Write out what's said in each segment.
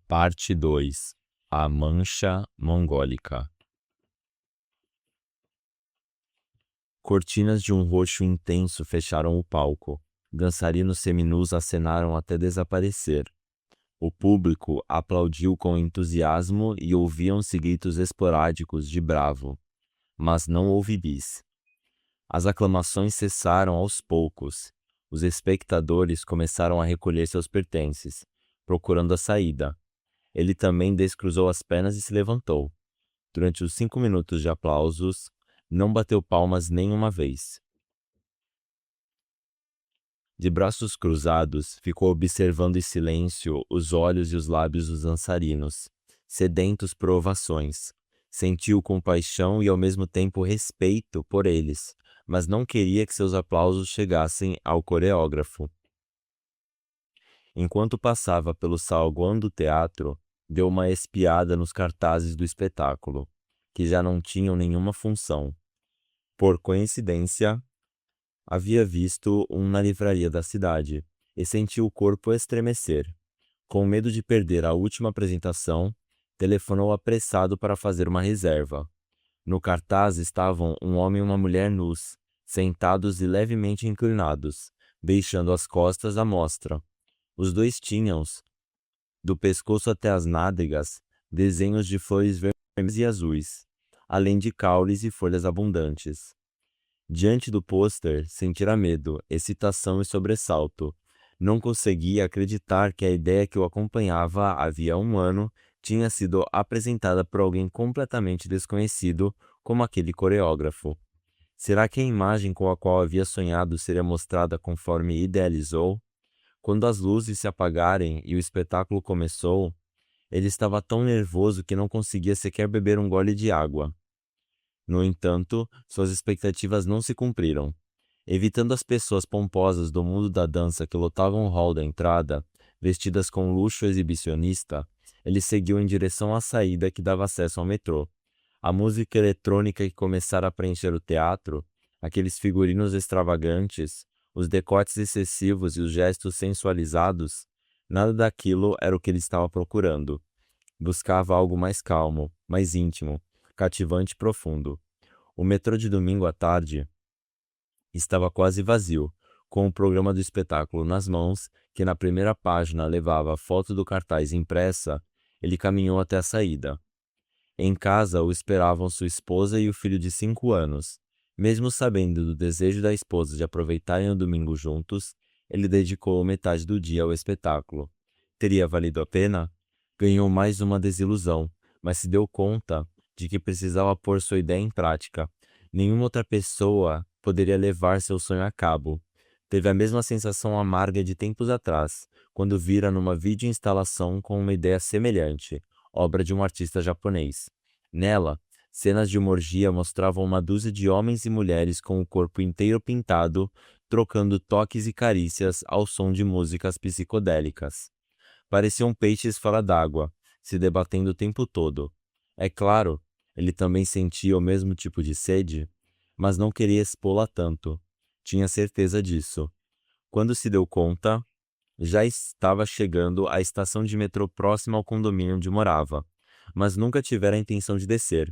Parte 2. A Mancha Mongólica. Cortinas de um roxo intenso fecharam o palco. Dançarinos seminus acenaram até desaparecer. O público aplaudiu com entusiasmo e ouviam-se gritos esporádicos de bravo. Mas não houve bis. As aclamações cessaram aos poucos. Os espectadores começaram a recolher seus pertences, procurando a saída. Ele também descruzou as pernas e se levantou. Durante os 5 minutos de aplausos, não bateu palmas nenhuma vez. De braços cruzados, ficou observando em silêncio os olhos e os lábios dos dançarinos, sedentos por ovações. Sentiu compaixão e ao mesmo tempo respeito por eles, mas não queria que seus aplausos chegassem ao coreógrafo. Enquanto passava pelo saguão do teatro, deu uma espiada nos cartazes do espetáculo, que já não tinham nenhuma função. Por coincidência, havia visto um na livraria da cidade, e sentiu o corpo estremecer. Com medo de perder a última apresentação, telefonou apressado para fazer uma reserva. No cartaz estavam um homem e uma mulher nus, sentados e levemente inclinados, deixando as costas à mostra. Os dois tinham, do pescoço até as nádegas, desenhos de flores vermelhas e azuis, além de caules e folhas abundantes. Diante do pôster, sentira medo, excitação e sobressalto. Não conseguia acreditar que a ideia que o acompanhava havia 1 ano tinha sido apresentada por alguém completamente desconhecido como aquele coreógrafo. Será que a imagem com a qual havia sonhado seria mostrada conforme idealizou? Quando as luzes se apagarem e o espetáculo começou, ele estava tão nervoso que não conseguia sequer beber um gole de água. No entanto, suas expectativas não se cumpriram. Evitando as pessoas pomposas do mundo da dança que lotavam o hall da entrada, vestidas com luxo exibicionista, ele seguiu em direção à saída que dava acesso ao metrô. A música eletrônica que começara a preencher o teatro, aqueles figurinos extravagantes, os decotes excessivos e os gestos sensualizados, nada daquilo era o que ele estava procurando. Buscava algo mais calmo, mais íntimo, cativante e profundo. O metrô de domingo à tarde estava quase vazio, com o programa do espetáculo nas mãos, que na primeira página levava a foto do cartaz impressa. Ele caminhou até a saída. Em casa o esperavam sua esposa e o filho de 5 anos. Mesmo sabendo do desejo da esposa de aproveitarem o domingo juntos, ele dedicou metade do dia ao espetáculo. Teria valido a pena? Ganhou mais uma desilusão, mas se deu conta de que precisava pôr sua ideia em prática. Nenhuma outra pessoa poderia levar seu sonho a cabo. Teve a mesma sensação amarga de tempos atrás, quando vira numa videoinstalação com uma ideia semelhante, obra de um artista japonês. Nela, cenas de uma orgia mostravam uma dúzia de homens e mulheres com o corpo inteiro pintado, trocando toques e carícias ao som de músicas psicodélicas. Pareciam peixes fora d'água, se debatendo o tempo todo. É claro, ele também sentia o mesmo tipo de sede, mas não queria expô-la tanto. Tinha certeza disso. Quando se deu conta, já estava chegando à estação de metrô próxima ao condomínio onde morava, mas nunca tivera a intenção de descer.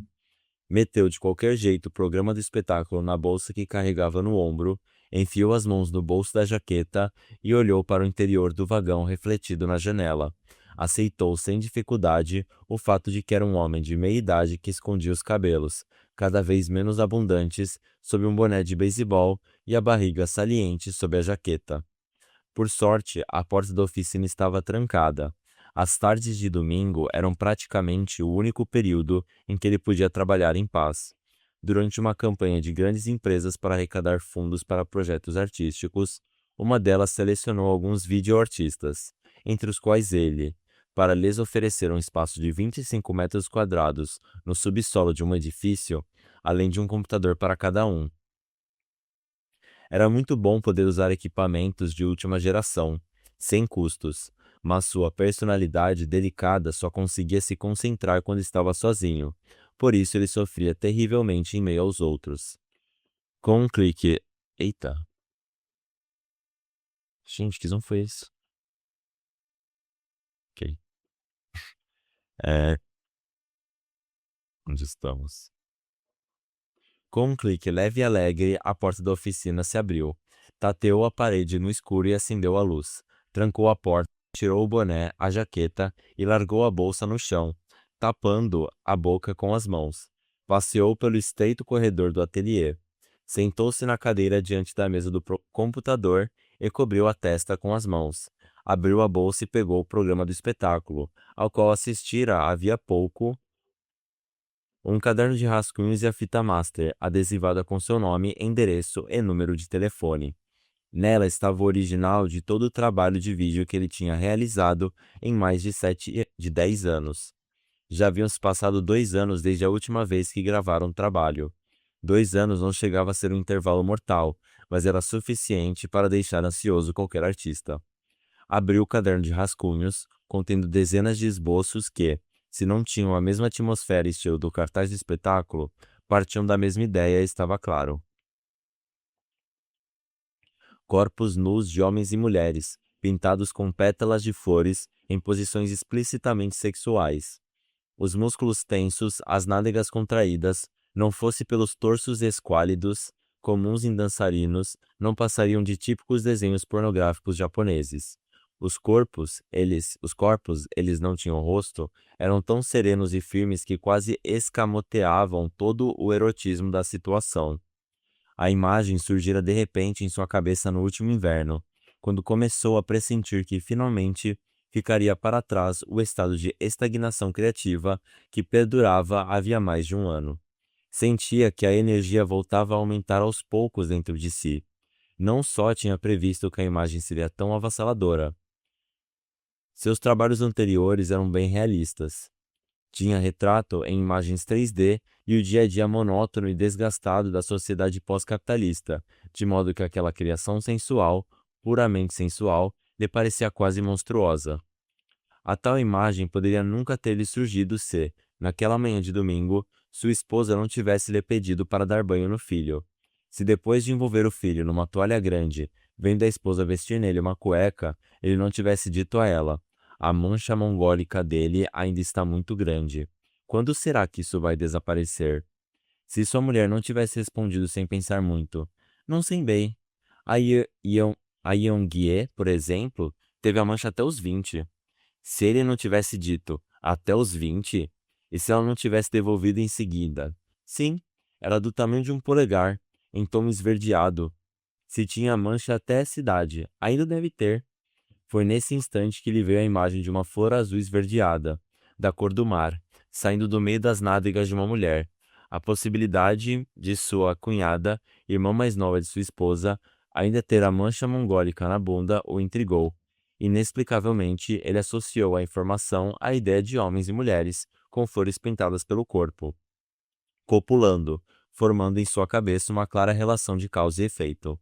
Meteu de qualquer jeito o programa do espetáculo na bolsa que carregava no ombro, enfiou as mãos no bolso da jaqueta e olhou para o interior do vagão refletido na janela. Aceitou sem dificuldade o fato de que era um homem de meia idade que escondia os cabelos, cada vez menos abundantes, sob um boné de beisebol e a barriga saliente sob a jaqueta. Por sorte, a porta da oficina estava trancada. As tardes de domingo eram praticamente o único período em que ele podia trabalhar em paz. Durante uma campanha de grandes empresas para arrecadar fundos para projetos artísticos, uma delas selecionou alguns videoartistas, entre os quais ele, para lhes oferecer um espaço de 25 metros quadrados no subsolo de um edifício, além de um computador para cada um. Era muito bom poder usar equipamentos de última geração, sem custos, mas sua personalidade delicada só conseguia se concentrar quando estava sozinho. Por isso ele sofria terrivelmente em meio aos outros. Com um clique... Eita. Gente, que som foi isso? Ok. É, onde estamos? Com um clique leve e alegre, a porta da oficina se abriu. Tateou a parede no escuro e acendeu a luz. Trancou a porta, tirou o boné, a jaqueta e largou a bolsa no chão, tapando a boca com as mãos. Passeou pelo estreito corredor do ateliê. Sentou-se na cadeira diante da mesa do computador e cobriu a testa com as mãos. Abriu a bolsa e pegou o programa do espetáculo, ao qual assistira havia pouco, um caderno de rascunhos e a fita master, adesivada com seu nome, endereço e número de telefone. Nela estava o original de todo o trabalho de vídeo que ele tinha realizado em mais de 10 anos. Já haviam se passado 2 anos desde a última vez que gravaram o trabalho. 2 anos não chegava a ser um intervalo mortal, mas era suficiente para deixar ansioso qualquer artista. Abriu o caderno de rascunhos, contendo dezenas de esboços que, se não tinham a mesma atmosfera e estilo do cartaz do espetáculo, partiam da mesma ideia, estava claro. Corpos nus de homens e mulheres, pintados com pétalas de flores em posições explicitamente sexuais. Os músculos tensos, as nádegas contraídas, não fosse pelos torsos esquálidos, comuns em dançarinos, não passariam de típicos desenhos pornográficos japoneses. Os corpos, eles não tinham rosto, eram tão serenos e firmes que quase escamoteavam todo o erotismo da situação. A imagem surgira de repente em sua cabeça no último inverno, quando começou a pressentir que finalmente ficaria para trás o estado de estagnação criativa que perdurava havia mais de um ano. Sentia que a energia voltava a aumentar aos poucos dentro de si. Não só tinha previsto que a imagem seria tão avassaladora. Seus trabalhos anteriores eram bem realistas. Tinha retrato em imagens 3D e o dia a dia monótono e desgastado da sociedade pós-capitalista, de modo que aquela criação sensual, puramente sensual, lhe parecia quase monstruosa. A tal imagem poderia nunca ter lhe surgido se, naquela manhã de domingo, sua esposa não tivesse lhe pedido para dar banho no filho. Se depois de envolver o filho numa toalha grande, vendo a esposa vestir nele uma cueca, ele não tivesse dito a ela: a mancha mongólica dele ainda está muito grande. Quando será que isso vai desaparecer? Se sua mulher não tivesse respondido sem pensar muito: não sei bem. A Yeonghye, por exemplo, teve a mancha até os 20. Se ele não tivesse dito até os 20, e se ela não tivesse devolvido em seguida? Sim, era do tamanho de um polegar, em tom esverdeado. Se tinha mancha até essa idade, ainda deve ter. Foi nesse instante que lhe veio a imagem de uma flor azul esverdeada, da cor do mar, saindo do meio das nádegas de uma mulher. A possibilidade de sua cunhada, irmã mais nova de sua esposa, ainda ter a mancha mongólica na bunda o intrigou. Inexplicavelmente, ele associou a informação à ideia de homens e mulheres com flores pintadas pelo corpo, copulando, formando em sua cabeça uma clara relação de causa e efeito.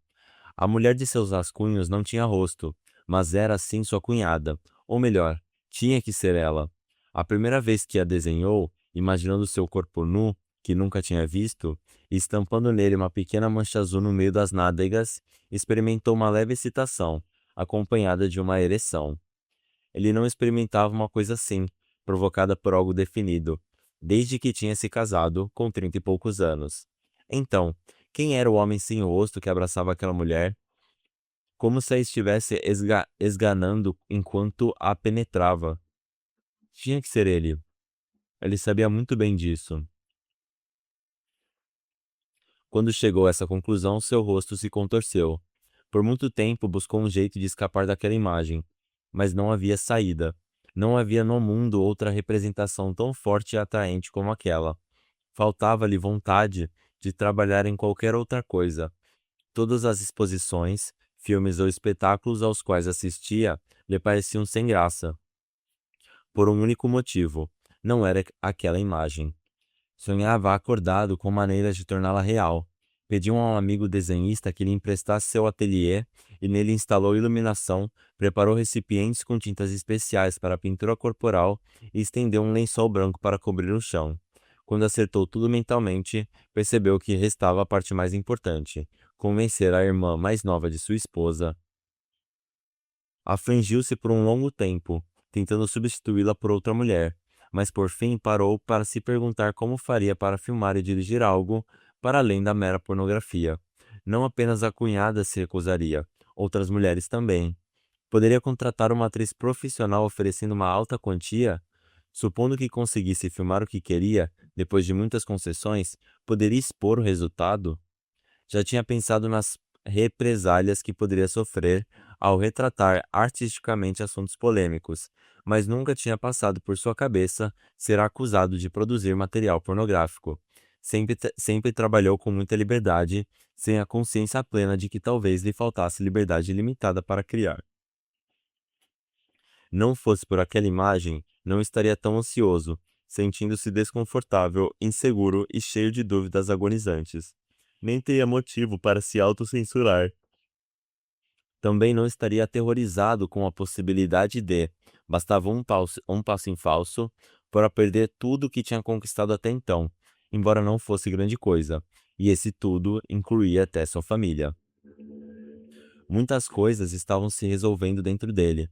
A mulher de seus rascunhos não tinha rosto, mas era sim sua cunhada, ou melhor, tinha que ser ela. A primeira vez que a desenhou, imaginando seu corpo nu, que nunca tinha visto, e estampando nele uma pequena mancha azul no meio das nádegas, experimentou uma leve excitação, acompanhada de uma ereção. Ele não experimentava uma coisa assim, provocada por algo definido, desde que tinha se casado, com 30 e poucos anos. Então, quem era o homem sem rosto que abraçava aquela mulher, como se a estivesse esganando enquanto a penetrava? Tinha que ser ele. Ele sabia muito bem disso. Quando chegou a essa conclusão, seu rosto se contorceu. Por muito tempo buscou um jeito de escapar daquela imagem, mas não havia saída. Não havia no mundo outra representação tão forte e atraente como aquela. Faltava-lhe vontade de trabalhar em qualquer outra coisa. Todas as exposições, filmes ou espetáculos aos quais assistia lhe pareciam sem graça. Por um único motivo: não era aquela imagem. Sonhava acordado com maneiras de torná-la real. Pediu a um amigo desenhista que lhe emprestasse seu ateliê e nele instalou iluminação, preparou recipientes com tintas especiais para a pintura corporal e estendeu um lençol branco para cobrir o chão. Quando acertou tudo mentalmente, percebeu que restava a parte mais importante: convencer a irmã mais nova de sua esposa. Afligiu-se por um longo tempo, tentando substituí-la por outra mulher, mas por fim parou para se perguntar como faria para filmar e dirigir algo para além da mera pornografia. Não apenas a cunhada se recusaria, outras mulheres também. Poderia contratar uma atriz profissional oferecendo uma alta quantia? Supondo que conseguisse filmar o que queria, depois de muitas concessões, poderia expor o resultado? Já tinha pensado nas represálias que poderia sofrer ao retratar artisticamente assuntos polêmicos, mas nunca tinha passado por sua cabeça ser acusado de produzir material pornográfico. Sempre trabalhou com muita liberdade, sem a consciência plena de que talvez lhe faltasse liberdade limitada para criar. Não fosse por aquela imagem, não estaria tão ansioso, sentindo-se desconfortável, inseguro e cheio de dúvidas agonizantes. Nem teria motivo para se autocensurar. Também não estaria aterrorizado com a possibilidade de, bastava um passo em falso, para perder tudo o que tinha conquistado até então, embora não fosse grande coisa, e esse tudo incluía até sua família. Muitas coisas estavam se resolvendo dentro dele.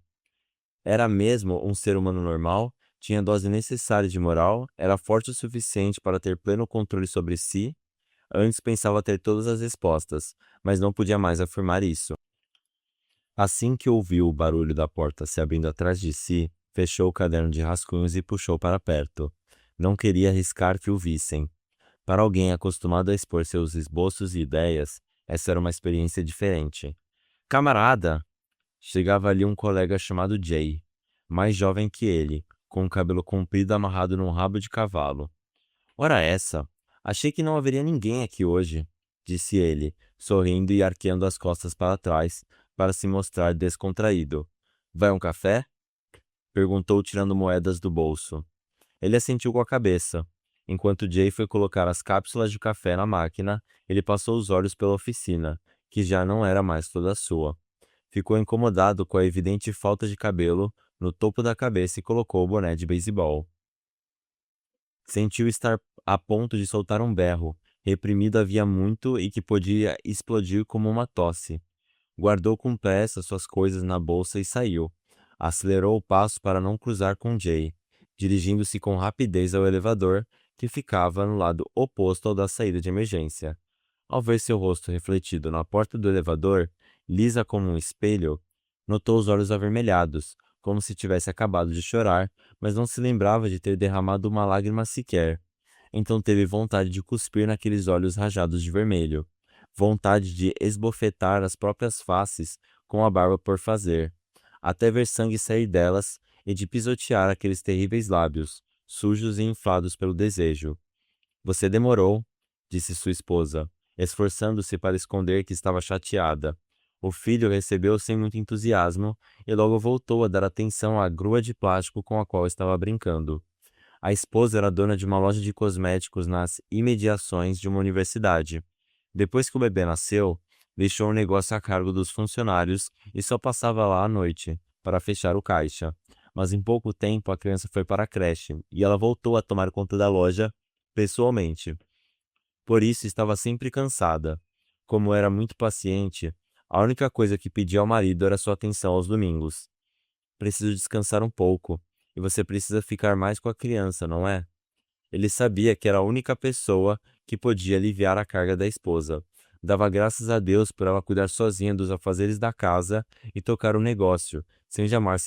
Era mesmo um ser humano normal, tinha a dose necessária de moral, era forte o suficiente para ter pleno controle sobre si. Antes pensava ter todas as respostas, mas não podia mais afirmar isso. Assim que ouviu o barulho da porta se abrindo atrás de si, fechou o caderno de rascunhos e puxou para perto. Não queria arriscar que o vissem. Para alguém acostumado a expor seus esboços e ideias, essa era uma experiência diferente. Camarada! Chegava ali um colega chamado Jay, mais jovem que ele, com o cabelo comprido amarrado num rabo de cavalo. Ora essa! Achei que não haveria ninguém aqui hoje, disse ele, sorrindo e arqueando as costas para trás, para se mostrar descontraído. Vai um café? Perguntou tirando moedas do bolso. Ele assentiu com a cabeça. Enquanto Jay foi colocar as cápsulas de café na máquina, ele passou os olhos pela oficina, que já não era mais toda sua. Ficou incomodado com a evidente falta de cabelo no topo da cabeça e colocou o boné de beisebol. Sentiu estar a ponto de soltar um berro, reprimido havia muito e que podia explodir como uma tosse. Guardou com pressa suas coisas na bolsa e saiu. Acelerou o passo para não cruzar com Jay, dirigindo-se com rapidez ao elevador, que ficava no lado oposto ao da saída de emergência. Ao ver seu rosto refletido na porta do elevador, lisa como um espelho, notou os olhos avermelhados, como se tivesse acabado de chorar, mas não se lembrava de ter derramado uma lágrima sequer. Então teve vontade de cuspir naqueles olhos rajados de vermelho, vontade de esbofetar as próprias faces com a barba por fazer, até ver sangue sair delas e de pisotear aqueles terríveis lábios, sujos e inflados pelo desejo. Você demorou, disse sua esposa, esforçando-se para esconder que estava chateada. O filho recebeu sem muito entusiasmo e logo voltou a dar atenção à grua de plástico com a qual estava brincando. A esposa era dona de uma loja de cosméticos nas imediações de uma universidade. Depois que o bebê nasceu, deixou o negócio a cargo dos funcionários e só passava lá à noite, para fechar o caixa. Mas em pouco tempo a criança foi para a creche e ela voltou a tomar conta da loja pessoalmente. Por isso estava sempre cansada. Como era muito paciente, a única coisa que pedia ao marido era sua atenção aos domingos. Preciso descansar um pouco, e você precisa ficar mais com a criança, não é? Ele sabia que era a única pessoa que podia aliviar a carga da esposa. Dava graças a Deus por ela cuidar sozinha dos afazeres da casa e tocar o negócio, sem jamais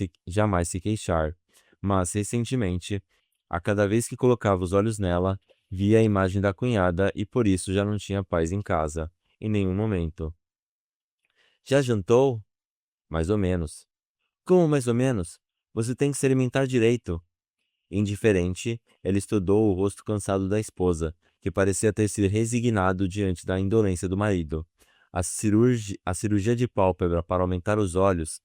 se queixar. Mas, recentemente, a cada vez que colocava os olhos nela, via a imagem da cunhada e por isso já não tinha paz em casa, em nenhum momento. Já jantou? Mais ou menos. Como mais ou menos? Você tem que se alimentar direito. Indiferente, ele estudou o rosto cansado da esposa, que parecia ter se resignado diante da indolência do marido. A cirurgia de pálpebra para aumentar os olhos,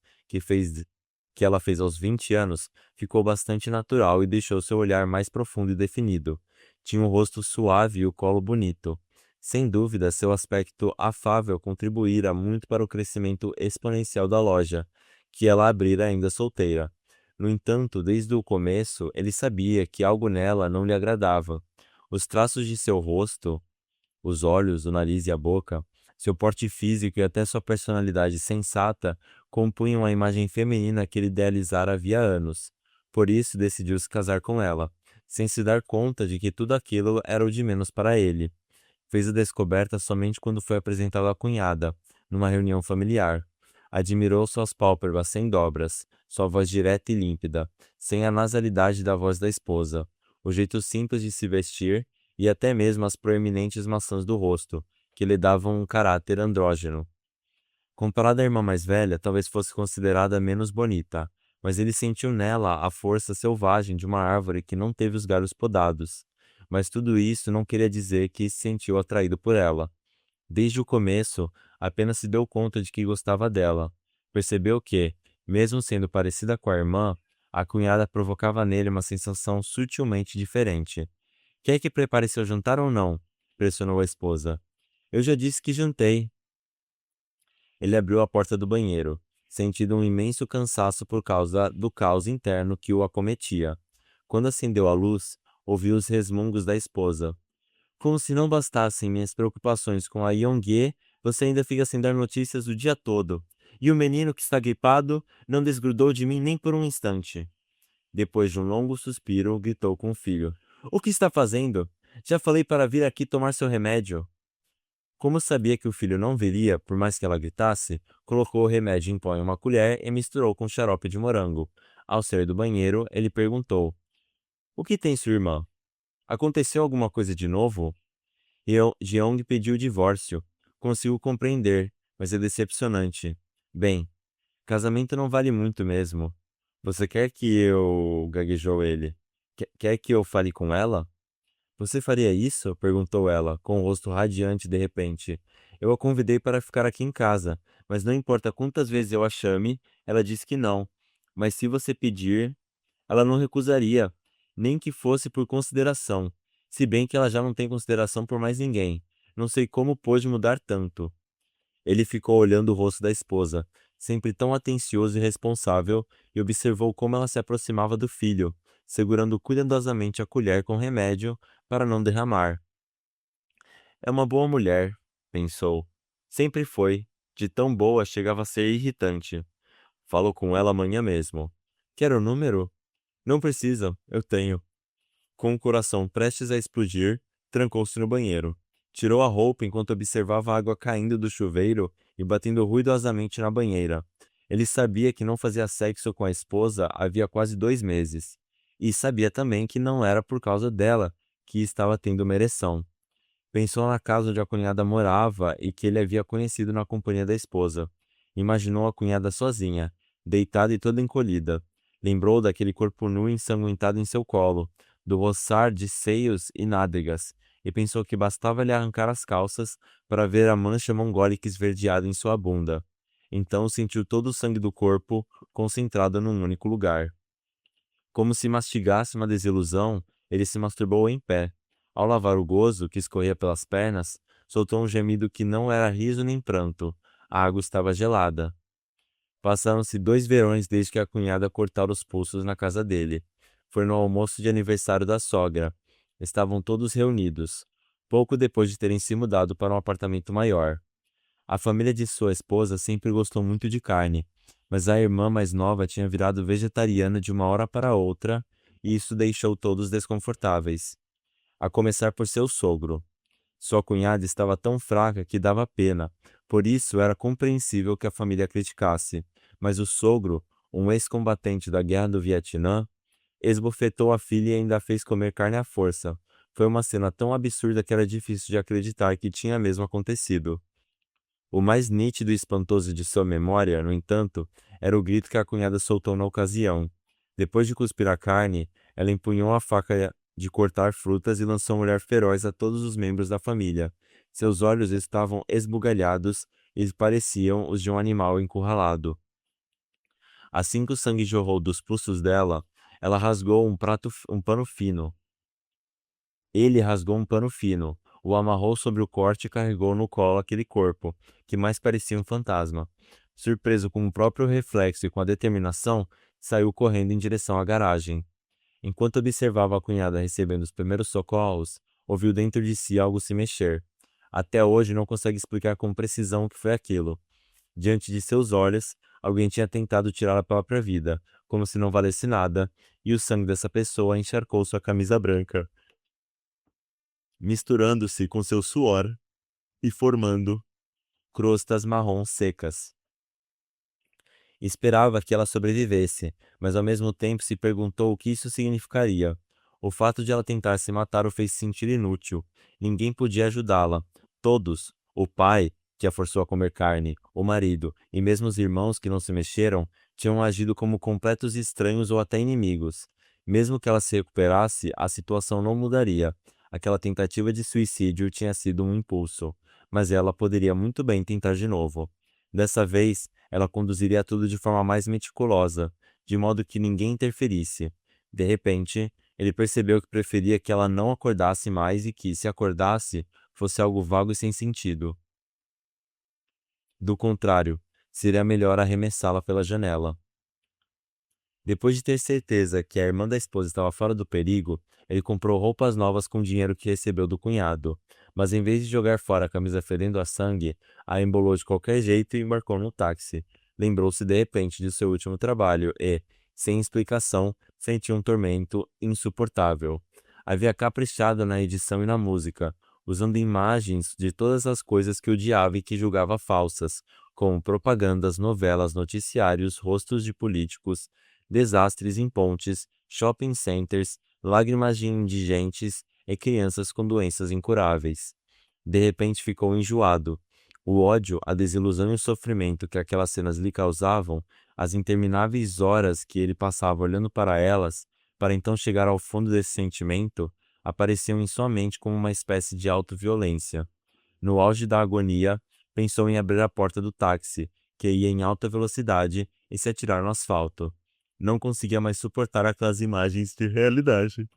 que ela fez aos 20 anos, ficou bastante natural e deixou seu olhar mais profundo e definido. Tinha um rosto suave e o colo bonito. Sem dúvida, seu aspecto afável contribuíra muito para o crescimento exponencial da loja, que ela abrira ainda solteira. No entanto, desde o começo, ele sabia que algo nela não lhe agradava. Os traços de seu rosto, os olhos, o nariz e a boca, seu porte físico e até sua personalidade sensata compunham a imagem feminina que ele idealizara havia anos. Por isso, decidiu se casar com ela, sem se dar conta de que tudo aquilo era o de menos para ele. Fez a descoberta somente quando foi apresentado à cunhada, numa reunião familiar. Admirou suas pálpebras sem dobras, sua voz direta e límpida, sem a nasalidade da voz da esposa, o jeito simples de se vestir e até mesmo as proeminentes maçãs do rosto, que lhe davam um caráter andrógeno. Comparada à irmã mais velha, talvez fosse considerada menos bonita, mas ele sentiu nela a força selvagem de uma árvore que não teve os galhos podados. Mas tudo isso não queria dizer que se sentiu atraído por ela. Desde o começo, apenas se deu conta de que gostava dela. Percebeu que, mesmo sendo parecida com a irmã, a cunhada provocava nele uma sensação sutilmente diferente. Quer que prepare seu jantar ou não? Pressionou a esposa. Eu já disse que jantei. Ele abriu a porta do banheiro, sentindo um imenso cansaço por causa do caos interno que o acometia. Quando acendeu a luz, ouviu os resmungos da esposa. Como se não bastassem minhas preocupações com a Yongye, você ainda fica sem dar notícias o dia todo. E o menino que está gripado não desgrudou de mim nem por um instante. Depois de um longo suspiro, gritou com o filho. O que está fazendo? Já falei para vir aqui tomar seu remédio. Como sabia que o filho não viria, por mais que ela gritasse, colocou o remédio em pó em uma colher e misturou com xarope de morango. Ao sair do banheiro, ele perguntou: O que tem sua irmã? Aconteceu alguma coisa de novo? Jeong pediu o divórcio. Consigo compreender, mas é decepcionante. Bem, casamento não vale muito mesmo. Você quer que eu... gaguejou ele. Quer que eu fale com ela? Você faria isso? Perguntou ela, com o rosto radiante de repente. Eu a convidei para ficar aqui em casa, mas não importa quantas vezes eu a chame, ela disse que não. Mas se você pedir, ela não recusaria, nem que fosse por consideração, se bem que ela já não tem consideração por mais ninguém. Não sei como pôde mudar tanto. Ele ficou olhando o rosto da esposa, sempre tão atencioso e responsável, e observou como ela se aproximava do filho, segurando cuidadosamente a colher com remédio para não derramar. É uma boa mulher, pensou. Sempre foi. De tão boa chegava a ser irritante. Falo com ela amanhã mesmo. Quer o número? Não precisa, eu tenho. Com o coração prestes a explodir, trancou-se no banheiro. Tirou a roupa enquanto observava a água caindo do chuveiro e batendo ruidosamente na banheira. Ele sabia que não fazia sexo com a esposa havia quase 2 meses. E sabia também que não era por causa dela que estava tendo uma ereção. Pensou na casa onde a cunhada morava e que ele havia conhecido na companhia da esposa. Imaginou a cunhada sozinha, deitada e toda encolhida. Lembrou daquele corpo nu e ensanguentado em seu colo, do roçar de seios e nádegas, e pensou que bastava lhe arrancar as calças para ver a mancha mongólica esverdeada em sua bunda. Então sentiu todo o sangue do corpo concentrado num único lugar. Como se mastigasse uma desilusão, ele se masturbou em pé. Ao lavar o gozo que escorria pelas pernas, soltou um gemido que não era riso nem pranto. A água estava gelada. Passaram-se 2 verões desde que a cunhada cortara os pulsos na casa dele. Foi no almoço de aniversário da sogra. Estavam todos reunidos, pouco depois de terem se mudado para um apartamento maior. A família de sua esposa sempre gostou muito de carne, mas a irmã mais nova tinha virado vegetariana de uma hora para outra, e isso deixou todos desconfortáveis. A começar por seu sogro. Sua cunhada estava tão fraca que dava pena, por isso era compreensível que a família criticasse, mas o sogro, um ex-combatente da guerra do Vietnã, esbofetou a filha e ainda a fez comer carne à força. Foi uma cena tão absurda que era difícil de acreditar que tinha mesmo acontecido. O mais nítido e espantoso de sua memória, no entanto, era o grito que a cunhada soltou na ocasião. Depois de cuspir a carne, ela empunhou a faca de cortar frutas e lançou um olhar feroz a todos os membros da família. Seus olhos estavam esbugalhados e pareciam os de um animal encurralado. Assim que o sangue jorrou dos pulsos dela, ela rasgou um pano fino. Ele rasgou um pano fino, o amarrou sobre o corte e carregou no colo aquele corpo, que mais parecia um fantasma. Surpreso com o próprio reflexo e com a determinação, saiu correndo em direção à garagem. Enquanto observava a cunhada recebendo os primeiros socorros, ouviu dentro de si algo se mexer. Até hoje não consegue explicar com precisão o que foi aquilo. Diante de seus olhos, alguém tinha tentado tirar a própria vida, como se não valesse nada, e o sangue dessa pessoa encharcou sua camisa branca, misturando-se com seu suor e formando crostas marrons secas. Esperava que ela sobrevivesse, mas ao mesmo tempo se perguntou o que isso significaria. O fato de ela tentar se matar o fez sentir inútil. Ninguém podia ajudá-la. Todos, o pai, que a forçou a comer carne, o marido e mesmo os irmãos que não se mexeram, tinham agido como completos estranhos ou até inimigos. Mesmo que ela se recuperasse, a situação não mudaria. Aquela tentativa de suicídio tinha sido um impulso, mas ela poderia muito bem tentar de novo. Dessa vez, ela conduziria tudo de forma mais meticulosa, de modo que ninguém interferisse. De repente, ele percebeu que preferia que ela não acordasse mais e que, se acordasse, fosse algo vago e sem sentido. Do contrário, seria melhor arremessá-la pela janela. Depois de ter certeza que a irmã da esposa estava fora do perigo, ele comprou roupas novas com o dinheiro que recebeu do cunhado, mas em vez de jogar fora a camisa fedendo a sangue, a embolou de qualquer jeito e embarcou no táxi. Lembrou-se de repente de seu último trabalho e, sem explicação, sentiu um tormento insuportável. Havia caprichado na edição e na música, usando imagens de todas as coisas que odiava e que julgava falsas, como propagandas, novelas, noticiários, rostos de políticos, desastres em pontes, shopping centers, lágrimas de indigentes e crianças com doenças incuráveis. De repente ficou enjoado. O ódio, a desilusão e o sofrimento que aquelas cenas lhe causavam, as intermináveis horas que ele passava olhando para elas, para então chegar ao fundo desse sentimento, apareciam em sua mente como uma espécie de autoviolência. No auge da agonia, pensou em abrir a porta do táxi, que ia em alta velocidade, e se atirar no asfalto. Não conseguia mais suportar aquelas imagens de realidade.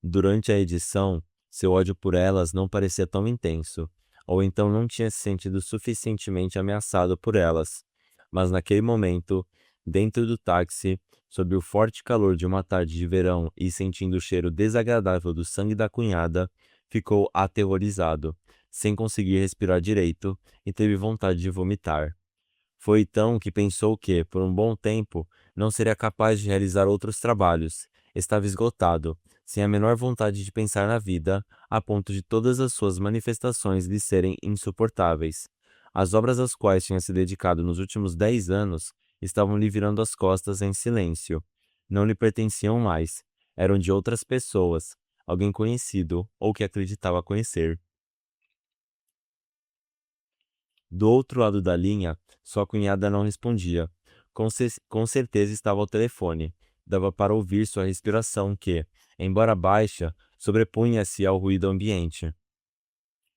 Durante a edição, seu ódio por elas não parecia tão intenso, ou então não tinha se sentido suficientemente ameaçado por elas. Mas naquele momento, dentro do táxi, sob o forte calor de uma tarde de verão e sentindo o cheiro desagradável do sangue da cunhada, ficou aterrorizado, sem conseguir respirar direito, e teve vontade de vomitar. Foi então que pensou que, por um bom tempo, não seria capaz de realizar outros trabalhos. Estava esgotado, sem a menor vontade de pensar na vida, a ponto de todas as suas manifestações lhe serem insuportáveis. As obras às quais tinha se dedicado nos últimos 10 anos estavam lhe virando as costas em silêncio. Não lhe pertenciam mais. Eram de outras pessoas, alguém conhecido ou que acreditava conhecer. Do outro lado da linha, sua cunhada não respondia. Com certeza estava ao telefone. Dava para ouvir sua respiração que, embora baixa, sobrepunha-se ao ruído ambiente.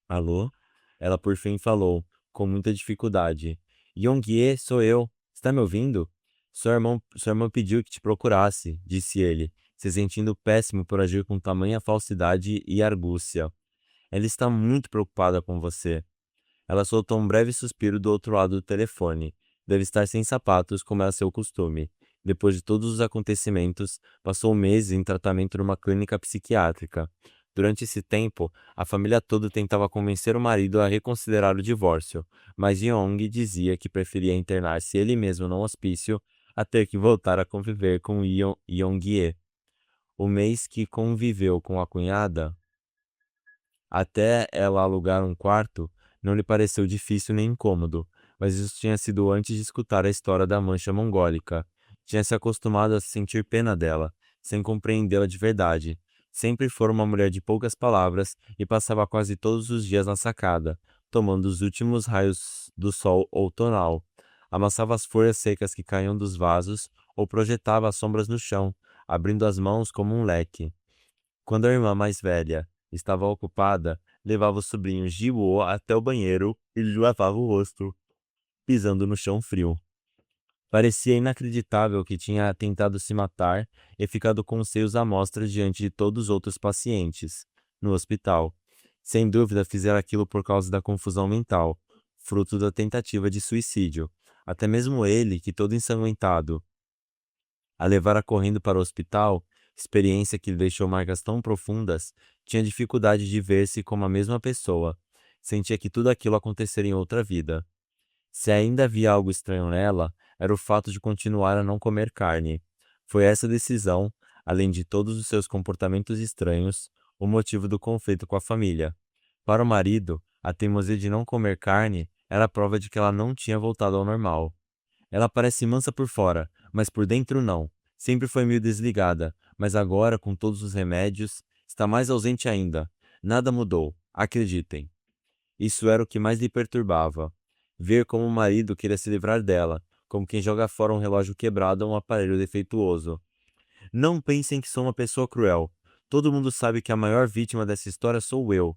Alô? Ela por fim falou, com muita dificuldade. Yong-ye, sou eu. Está me ouvindo? Sua irmã pediu que te procurasse, disse ele, se sentindo péssimo por agir com tamanha falsidade e argúcia. Ela está muito preocupada com você. Ela soltou um breve suspiro do outro lado do telefone. Deve estar sem sapatos, como é seu costume. Depois de todos os acontecimentos, passou meses em tratamento numa clínica psiquiátrica. Durante esse tempo, a família toda tentava convencer o marido a reconsiderar o divórcio, mas Yeong dizia que preferia internar-se ele mesmo no hospício a ter que voltar a conviver com Yeong-ye. O mês que conviveu com a cunhada, até ela alugar um quarto, não lhe pareceu difícil nem incômodo, mas isso tinha sido antes de escutar a história da mancha mongólica. Tinha se acostumado a sentir pena dela, sem compreendê-la de verdade. Sempre fora uma mulher de poucas palavras e passava quase todos os dias na sacada, tomando os últimos raios do sol outonal. Amassava as folhas secas que caíam dos vasos ou projetava as sombras no chão, abrindo as mãos como um leque. Quando a irmã mais velha estava ocupada, levava o sobrinho Jiwo até o banheiro e lhe lavava o rosto, pisando no chão frio. Parecia inacreditável que tinha tentado se matar e ficado com os seios à mostra diante de todos os outros pacientes, no hospital. Sem dúvida fizera aquilo por causa da confusão mental, fruto da tentativa de suicídio. Até mesmo ele, que todo ensanguentado, a levara correndo para o hospital, experiência que lhe deixou marcas tão profundas, tinha dificuldade de ver-se como a mesma pessoa. Sentia que tudo aquilo aconteceria em outra vida. Se ainda havia algo estranho nela, era o fato de continuar a não comer carne. Foi essa decisão, além de todos os seus comportamentos estranhos, o motivo do conflito com a família. Para o marido, a teimosia de não comer carne era a prova de que ela não tinha voltado ao normal. Ela parece mansa por fora, mas por dentro não. Sempre foi meio desligada, mas agora, com todos os remédios, está mais ausente ainda. Nada mudou, acreditem. Isso era o que mais lhe perturbava. Ver como o marido queria se livrar dela, como quem joga fora um relógio quebrado ou um aparelho defeituoso. Não pensem que sou uma pessoa cruel. Todo mundo sabe que a maior vítima dessa história sou eu.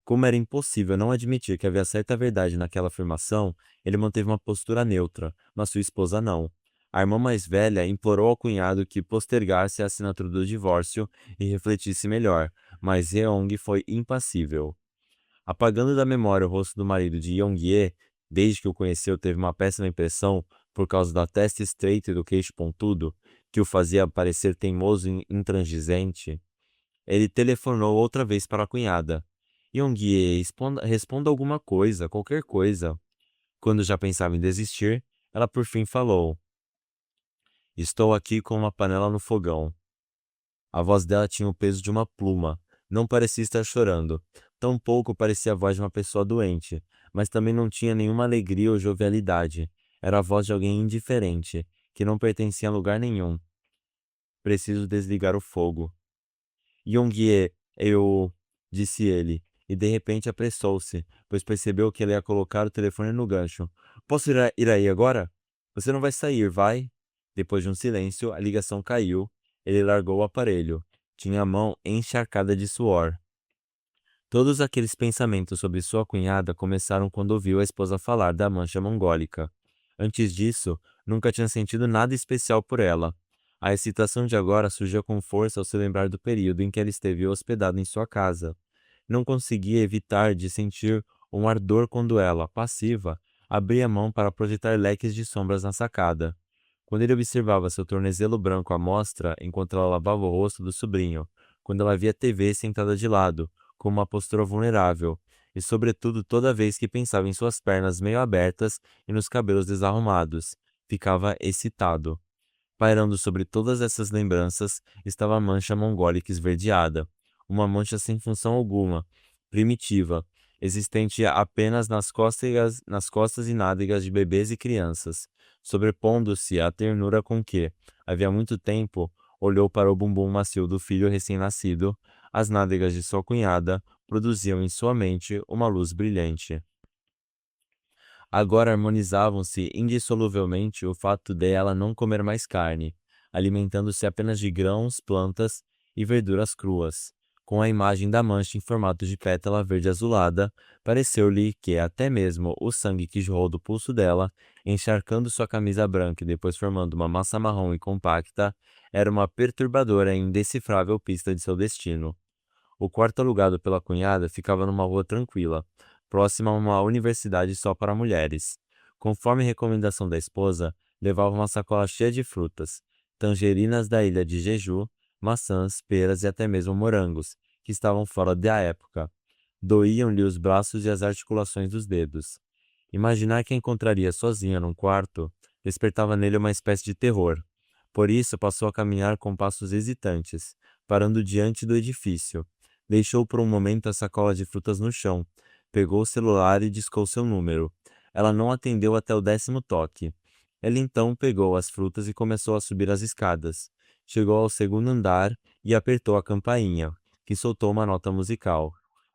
Como era impossível não admitir que havia certa verdade naquela afirmação, ele manteve uma postura neutra, mas sua esposa não. A irmã mais velha implorou ao cunhado que postergasse a assinatura do divórcio e refletisse melhor, mas Yeong foi impassível. Apagando da memória o rosto do marido de Yong-ye, desde que o conheceu teve uma péssima impressão por causa da testa estreita e do queixo pontudo, que o fazia parecer teimoso e intransigente, ele telefonou outra vez para a cunhada. Yong-ye, responda alguma coisa, qualquer coisa. Quando já pensava em desistir, ela por fim falou: Estou aqui com uma panela no fogão. A voz dela tinha o peso de uma pluma. Não parecia estar chorando. Tampouco parecia a voz de uma pessoa doente, mas também não tinha nenhuma alegria ou jovialidade. Era a voz de alguém indiferente, que não pertencia a lugar nenhum. Preciso desligar o fogo. Yong-ye, disse ele, e de repente apressou-se, pois percebeu que ele ia colocar o telefone no gancho. Posso ir aí agora? Você não vai sair, vai? Depois de um silêncio, a ligação caiu. Ele largou o aparelho. Tinha a mão encharcada de suor. Todos aqueles pensamentos sobre sua cunhada começaram quando ouviu a esposa falar da mancha mongólica. Antes disso, nunca tinha sentido nada especial por ela. A excitação de agora surgiu com força ao se lembrar do período em que ela esteve hospedada em sua casa. Não conseguia evitar de sentir um ardor quando ela, passiva, abria a mão para projetar leques de sombras na sacada. Quando ele observava seu tornozelo branco à mostra enquanto ela lavava o rosto do sobrinho, quando ela via a TV sentada de lado, com uma postura vulnerável, e sobretudo toda vez que pensava em suas pernas meio abertas e nos cabelos desarrumados, ficava excitado. Pairando sobre todas essas lembranças estava a mancha mongólica esverdeada, uma mancha sem função alguma, primitiva, existente apenas nas costas e nádegas de bebês e crianças, sobrepondo-se à ternura com que, havia muito tempo, olhou para o bumbum macio do filho recém-nascido. As nádegas de sua cunhada produziam em sua mente uma luz brilhante. Agora harmonizavam-se indissoluvelmente o fato de ela não comer mais carne, alimentando-se apenas de grãos, plantas e verduras cruas. Com a imagem da mancha em formato de pétala verde azulada, pareceu-lhe que até mesmo o sangue que jorrou do pulso dela, encharcando sua camisa branca e depois formando uma massa marrom e compacta, era uma perturbadora e indecifrável pista de seu destino. O quarto alugado pela cunhada ficava numa rua tranquila, próxima a uma universidade só para mulheres. Conforme recomendação da esposa, levava uma sacola cheia de frutas, tangerinas da ilha de Jeju, maçãs, peras e até mesmo morangos, que estavam fora da época. Doíam-lhe os braços e as articulações dos dedos. Imaginar que a encontraria sozinha num quarto despertava nele uma espécie de terror. Por isso passou a caminhar com passos hesitantes, parando diante do edifício. Deixou por um momento a sacola de frutas no chão, pegou o celular e discou seu número. Ela não atendeu até o 10º toque. Ele então pegou as frutas e começou a subir as escadas. Chegou ao segundo andar e apertou a campainha, que soltou uma nota musical.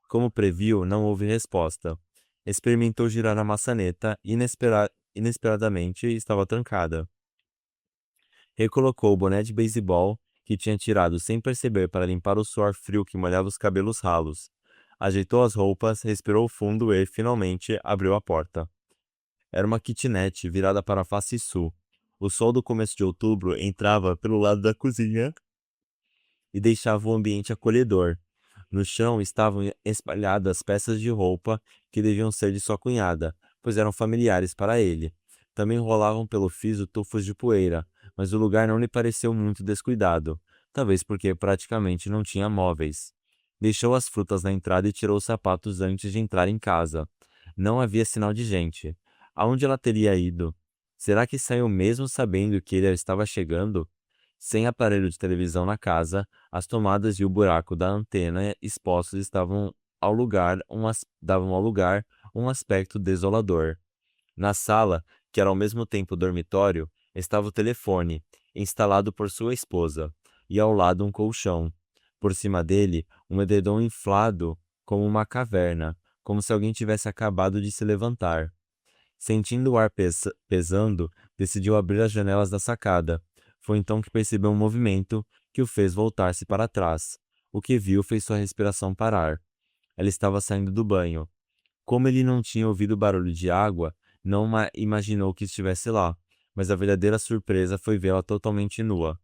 Como previu, não houve resposta. Experimentou girar a maçaneta e inesperadamente estava trancada. Recolocou o boné de beisebol que tinha tirado sem perceber para limpar o suor frio que molhava os cabelos ralos. Ajeitou as roupas, respirou fundo e, finalmente, abriu a porta. Era uma kitnet virada para a face sul. O sol do começo de outubro entrava pelo lado da cozinha e deixava o ambiente acolhedor. No chão estavam espalhadas peças de roupa que deviam ser de sua cunhada, pois eram familiares para ele. Também rolavam pelo piso tufos de poeira, mas o lugar não lhe pareceu muito descuidado, talvez porque praticamente não tinha móveis. Deixou as frutas na entrada e tirou os sapatos antes de entrar em casa. Não havia sinal de gente. Aonde ela teria ido? Será que saiu mesmo sabendo que ele estava chegando? Sem aparelho de televisão na casa, as tomadas e o buraco da antena expostos davam ao lugar um aspecto desolador. Na sala, que era ao mesmo tempo dormitório, estava o telefone, instalado por sua esposa, e ao lado um colchão. Por cima dele, um edredom inflado como uma caverna, como se alguém tivesse acabado de se levantar. Sentindo o ar pesando, decidiu abrir as janelas da sacada. Foi então que percebeu um movimento que o fez voltar-se para trás. O que viu fez sua respiração parar. Ela estava saindo do banho. Como ele não tinha ouvido barulho de água, não imaginou que estivesse lá, mas a verdadeira surpresa foi vê-la totalmente nua.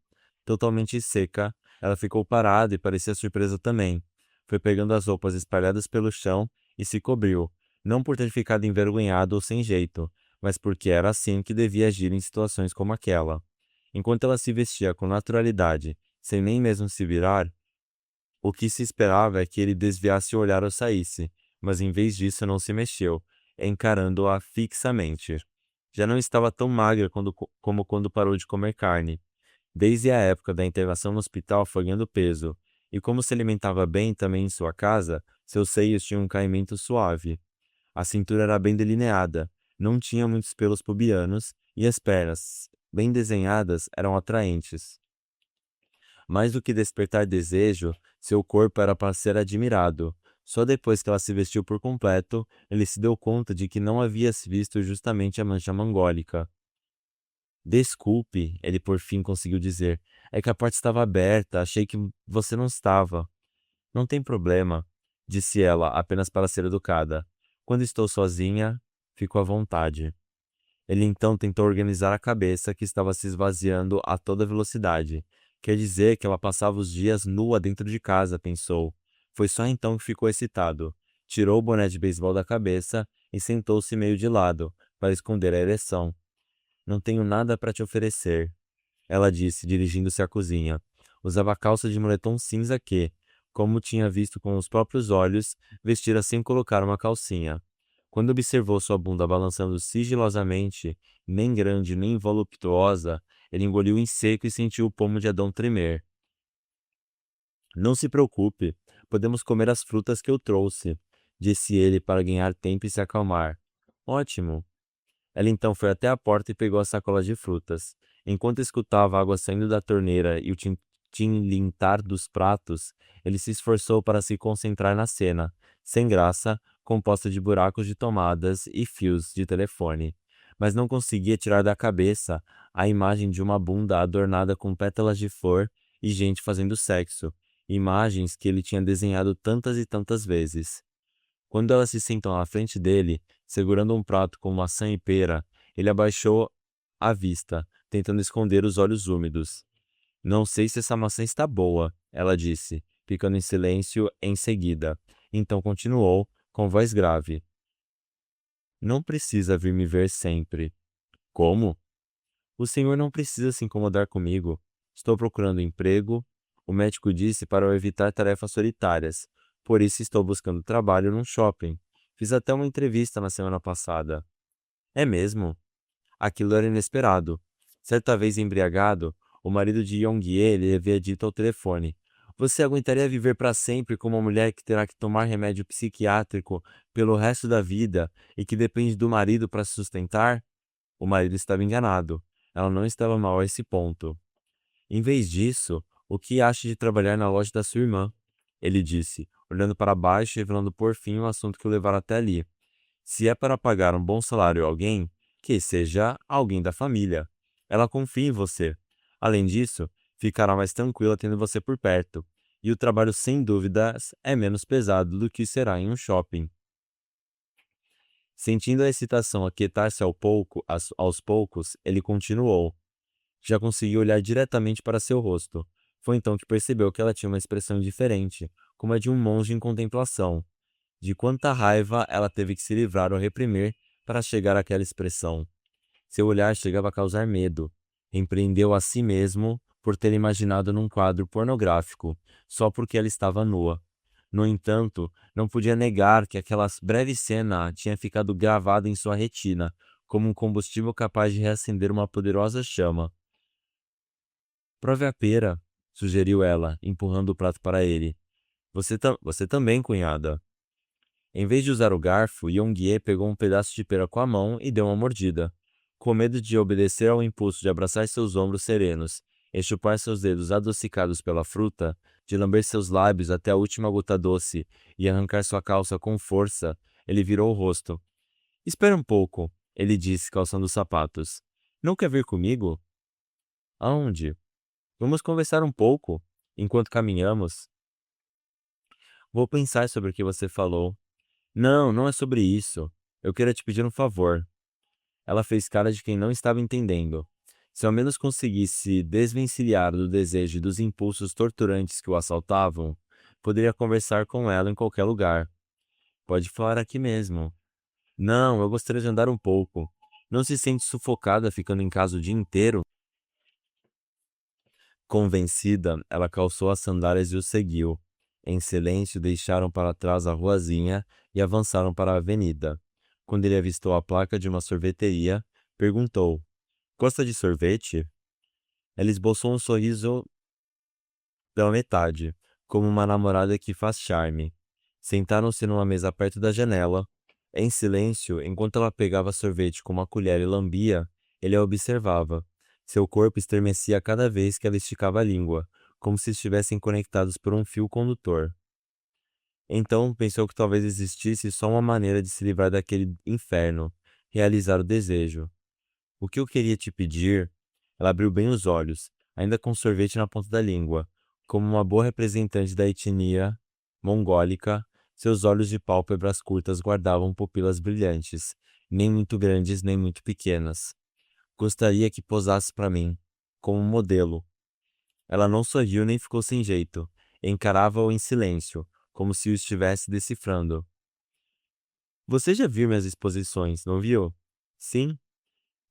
Totalmente seca, ela ficou parada e parecia surpresa também. Foi pegando as roupas espalhadas pelo chão e se cobriu, não por ter ficado envergonhado ou sem jeito, mas porque era assim que devia agir em situações como aquela. Enquanto ela se vestia com naturalidade, sem nem mesmo se virar, o que se esperava é que ele desviasse o olhar ou saísse, mas em vez disso não se mexeu, encarando-a fixamente. Já não estava tão magra como quando parou de comer carne. Desde a época da internação no hospital foi ganhando peso, e como se alimentava bem também em sua casa, seus seios tinham um caimento suave. A cintura era bem delineada, não tinha muitos pelos pubianos, e as pernas, bem desenhadas, eram atraentes. Mais do que despertar desejo, seu corpo era para ser admirado. Só depois que ela se vestiu por completo, ele se deu conta de que não havia se visto justamente a mancha mongólica. Desculpe, ele por fim conseguiu dizer. É que a porta estava aberta, achei que você não estava. Não tem problema, disse ela, apenas para ser educada. Quando estou sozinha, fico à vontade. Ele então tentou organizar a cabeça, que estava se esvaziando a toda velocidade. Quer dizer que ela passava os dias nua dentro de casa, pensou. Foi só então que ficou excitado. Tirou o boné de beisebol da cabeça e sentou-se meio de lado, para esconder a ereção. Não tenho nada para te oferecer, ela disse, dirigindo-se à cozinha. Usava calça de moletom cinza que, como tinha visto com os próprios olhos, vestira sem colocar uma calcinha. Quando observou sua bunda balançando sigilosamente, nem grande nem voluptuosa, ele engoliu em seco e sentiu o pomo de Adão tremer. Não se preocupe, podemos comer as frutas que eu trouxe, disse ele para ganhar tempo e se acalmar. Ótimo. Ela então foi até a porta e pegou a sacola de frutas. Enquanto escutava a água saindo da torneira e o tinlintar dos pratos, ele se esforçou para se concentrar na cena, sem graça, composta de buracos de tomadas e fios de telefone. Mas não conseguia tirar da cabeça a imagem de uma bunda adornada com pétalas de flor e gente fazendo sexo, imagens que ele tinha desenhado tantas e tantas vezes. Quando ela se sentou na frente dele, segurando um prato com maçã e pera, ele abaixou a vista, tentando esconder os olhos úmidos. Não sei se essa maçã está boa, ela disse, ficando em silêncio em seguida. Então continuou, com voz grave. Não precisa vir me ver sempre. Como? O senhor não precisa se incomodar comigo. Estou procurando emprego. O médico disse para eu evitar tarefas solitárias. Por isso estou buscando trabalho num shopping. Fiz até uma entrevista na semana passada. É mesmo? Aquilo era inesperado. Certa vez embriagado, o marido de Yong-ye lhe havia dito ao telefone: Você aguentaria viver para sempre com uma mulher que terá que tomar remédio psiquiátrico pelo resto da vida e que depende do marido para se sustentar? O marido estava enganado. Ela não estava mal a esse ponto. Em vez disso, o que acha de trabalhar na loja da sua irmã? Ele disse, olhando para baixo e revelando por fim o assunto que o levara até ali. Se é para pagar um bom salário a alguém, que seja alguém da família. Ela confia em você. Além disso, ficará mais tranquila tendo você por perto. E o trabalho, sem dúvidas, é menos pesado do que será em um shopping. Sentindo a excitação aquietar-se aos poucos, ele continuou. Já conseguiu olhar diretamente para seu rosto. Foi então que percebeu que ela tinha uma expressão diferente, como a de um monge em contemplação. De quanta raiva ela teve que se livrar ou reprimir para chegar àquela expressão. Seu olhar chegava a causar medo. Repreendeu a si mesmo por ter imaginado num quadro pornográfico, só porque ela estava nua. No entanto, não podia negar que aquela breve cena tinha ficado gravada em sua retina, como um combustível capaz de reacender uma poderosa chama. Prove a pera, sugeriu ela, empurrando o prato para ele. Você também, cunhada. Em vez de usar o garfo, Yongie pegou um pedaço de pera com a mão e deu uma mordida. Com medo de obedecer ao impulso de abraçar seus ombros serenos e chupar seus dedos adocicados pela fruta, de lamber seus lábios até a última gota doce e arrancar sua calça com força, ele virou o rosto. Espera um pouco, ele disse, calçando os sapatos. Não quer vir comigo? Aonde? Vamos conversar um pouco, enquanto caminhamos. Vou pensar sobre o que você falou. Não, não é sobre isso. Eu queria te pedir um favor. Ela fez cara de quem não estava entendendo. Se ao menos conseguisse desvencilhar do desejo e dos impulsos torturantes que o assaltavam, poderia conversar com ela em qualquer lugar. Pode falar aqui mesmo. Não, eu gostaria de andar um pouco. Não se sente sufocada ficando em casa o dia inteiro? Convencida, ela calçou as sandálias e o seguiu. Em silêncio, deixaram para trás a ruazinha e avançaram para a avenida. Quando ele avistou a placa de uma sorveteria, perguntou: Gosta de sorvete? Ela esboçou um sorriso pela metade, como uma namorada que faz charme. Sentaram-se numa mesa perto da janela. Em silêncio, enquanto ela pegava sorvete com uma colher e lambia, ele a observava. Seu corpo estremecia cada vez que ela esticava a língua, como se estivessem conectados por um fio condutor. Então pensou que talvez existisse só uma maneira de se livrar daquele inferno, realizar o desejo. O que eu queria te pedir? Ela abriu bem os olhos, ainda com sorvete na ponta da língua. Como uma boa representante da etnia mongólica, seus olhos de pálpebras curtas guardavam pupilas brilhantes, nem muito grandes nem muito pequenas. Gostaria que posasse para mim, como um modelo. Ela não sorriu nem ficou sem jeito. Encarava-o em silêncio, como se o estivesse decifrando. Você já viu minhas exposições, não viu? Sim?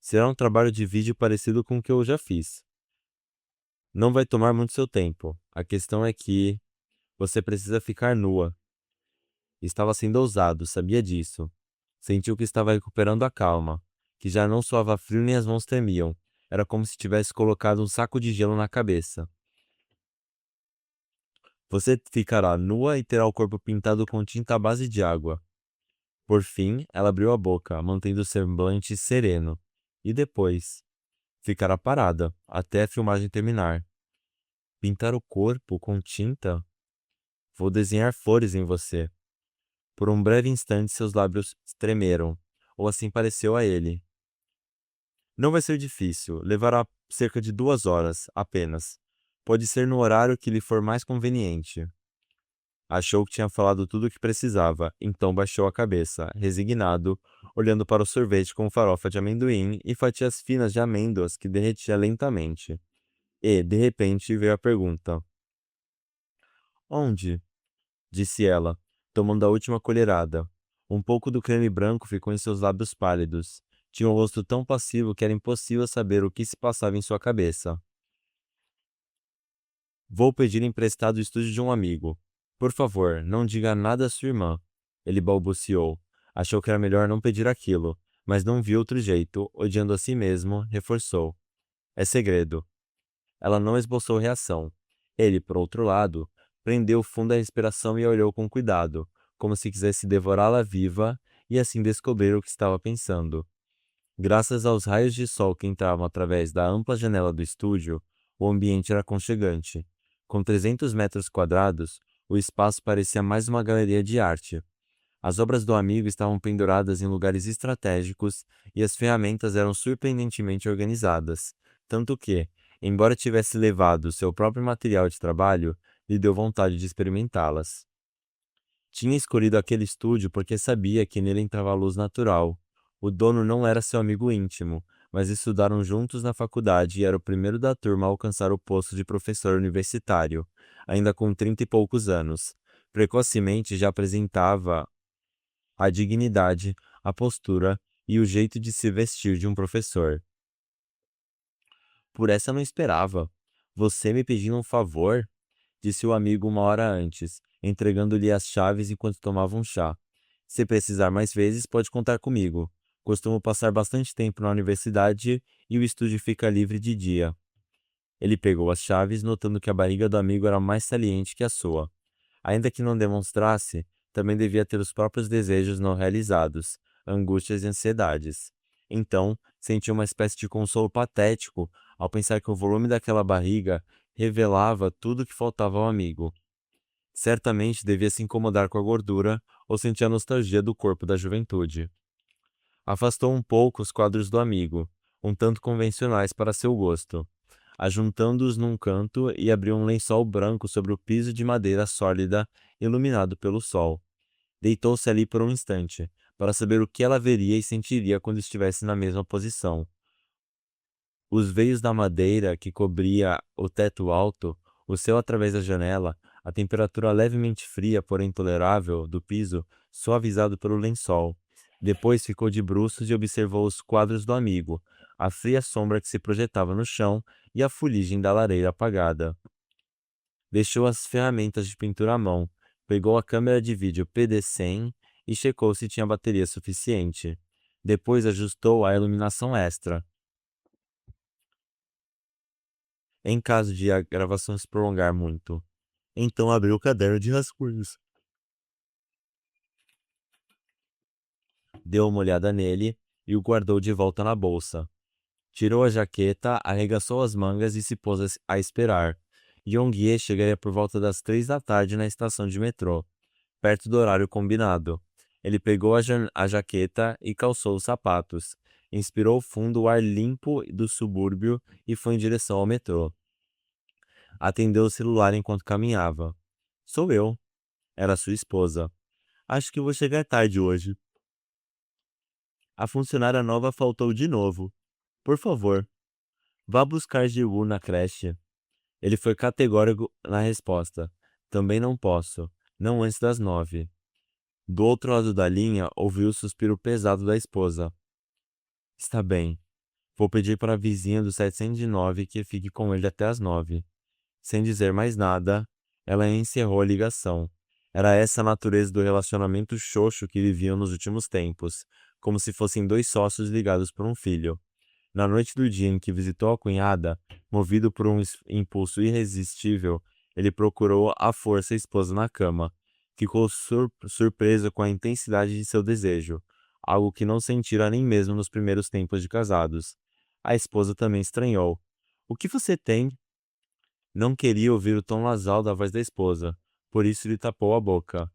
Será um trabalho de vídeo parecido com o que eu já fiz. Não vai tomar muito seu tempo. A questão é que você precisa ficar nua. Estava sendo ousado, sabia disso. Sentiu que estava recuperando a calma, que já não suava frio nem as mãos tremiam. Era como se tivesse colocado um saco de gelo na cabeça. Você ficará nua e terá o corpo pintado com tinta à base de água. Por fim, ela abriu a boca, mantendo o semblante sereno. E depois? Ficará parada, até a filmagem terminar. Pintar o corpo com tinta? Vou desenhar flores em você. Por um breve instante, seus lábios tremeram, ou assim pareceu a ele. Não vai ser difícil, levará cerca de 2 horas, apenas. Pode ser no horário que lhe for mais conveniente. Achou que tinha falado tudo o que precisava, então baixou a cabeça, resignado, olhando para o sorvete com farofa de amendoim e fatias finas de amêndoas que derretia lentamente. E, de repente, veio a pergunta: Onde? Disse ela, tomando a última colherada. Um pouco do creme branco ficou em seus lábios pálidos. Tinha um rosto tão passivo que era impossível saber o que se passava em sua cabeça. Vou pedir emprestado o estúdio de um amigo. Por favor, não diga nada à sua irmã. Ele balbuciou. Achou que era melhor não pedir aquilo, mas não viu outro jeito, odiando a si mesmo, reforçou. É segredo. Ela não esboçou reação. Ele, por outro lado, prendeu fundo a respiração e a olhou com cuidado, como se quisesse devorá-la viva e assim descobrir o que estava pensando. Graças aos raios de sol que entravam através da ampla janela do estúdio, o ambiente era aconchegante. Com 300 metros quadrados, o espaço parecia mais uma galeria de arte. As obras do amigo estavam penduradas em lugares estratégicos e as ferramentas eram surpreendentemente organizadas, tanto que, embora tivesse levado seu próprio material de trabalho, lhe deu vontade de experimentá-las. Tinha escolhido aquele estúdio porque sabia que nele entrava a luz natural. O dono não era seu amigo íntimo, mas estudaram juntos na faculdade e era o primeiro da turma a alcançar o posto de professor universitário, ainda com 30 e poucos anos. Precocemente já apresentava a dignidade, a postura e o jeito de se vestir de um professor. Por essa não esperava. Você me pedindo um favor? Disse o amigo uma hora antes, entregando-lhe as chaves enquanto tomava um chá. Se precisar mais vezes, pode contar comigo. Costumo passar bastante tempo na universidade e o estúdio fica livre de dia. Ele pegou as chaves, notando que a barriga do amigo era mais saliente que a sua. Ainda que não demonstrasse, também devia ter os próprios desejos não realizados, angústias e ansiedades. Então, sentiu uma espécie de consolo patético ao pensar que o volume daquela barriga revelava tudo o que faltava ao amigo. Certamente devia se incomodar com a gordura ou sentir a nostalgia do corpo da juventude. Afastou um pouco os quadros do amigo, um tanto convencionais para seu gosto, ajuntando-os num canto e abriu um lençol branco sobre o piso de madeira sólida iluminado pelo sol. Deitou-se ali por um instante, para saber o que ela veria e sentiria quando estivesse na mesma posição. Os veios da madeira que cobria o teto alto, o céu através da janela, a temperatura levemente fria, porém tolerável, do piso, suavizado pelo lençol. Depois ficou de bruços e observou os quadros do amigo, a fria sombra que se projetava no chão e a fuligem da lareira apagada. Deixou as ferramentas de pintura à mão, pegou a câmera de vídeo PD-100 e checou se tinha bateria suficiente. Depois ajustou a iluminação extra. Em caso de a gravação se prolongar muito. Então abriu o caderno de rascunhos. Deu uma olhada nele e o guardou de volta na bolsa. Tirou a jaqueta, arregaçou as mangas e se pôs a esperar. Yong-Ye chegaria por volta das 3 da tarde na estação de metrô, perto do horário combinado. Ele pegou a jaqueta e calçou os sapatos. Inspirou fundo o ar limpo do subúrbio e foi em direção ao metrô. Atendeu o celular enquanto caminhava. Sou eu. Era sua esposa. Acho que vou chegar tarde hoje. A funcionária nova faltou de novo. Por favor, vá buscar Ji-woo na creche. Ele foi categórico na resposta. Também não posso. Não antes das 9. Do outro lado da linha, ouviu o suspiro pesado da esposa. Está bem. Vou pedir para a vizinha do 709 que fique com ele até as 9. Sem dizer mais nada, ela encerrou a ligação. Era essa a natureza do relacionamento xoxo que viviam nos últimos tempos, como se fossem dois sócios ligados por um filho. Na noite do dia em que visitou a cunhada, movido por um impulso irresistível, ele procurou à força a esposa na cama. Ficou surpreso com a intensidade de seu desejo, algo que não sentira nem mesmo nos primeiros tempos de casados. A esposa também estranhou. O que você tem? Não queria ouvir o tom nasal da voz da esposa, por isso lhe tapou a boca.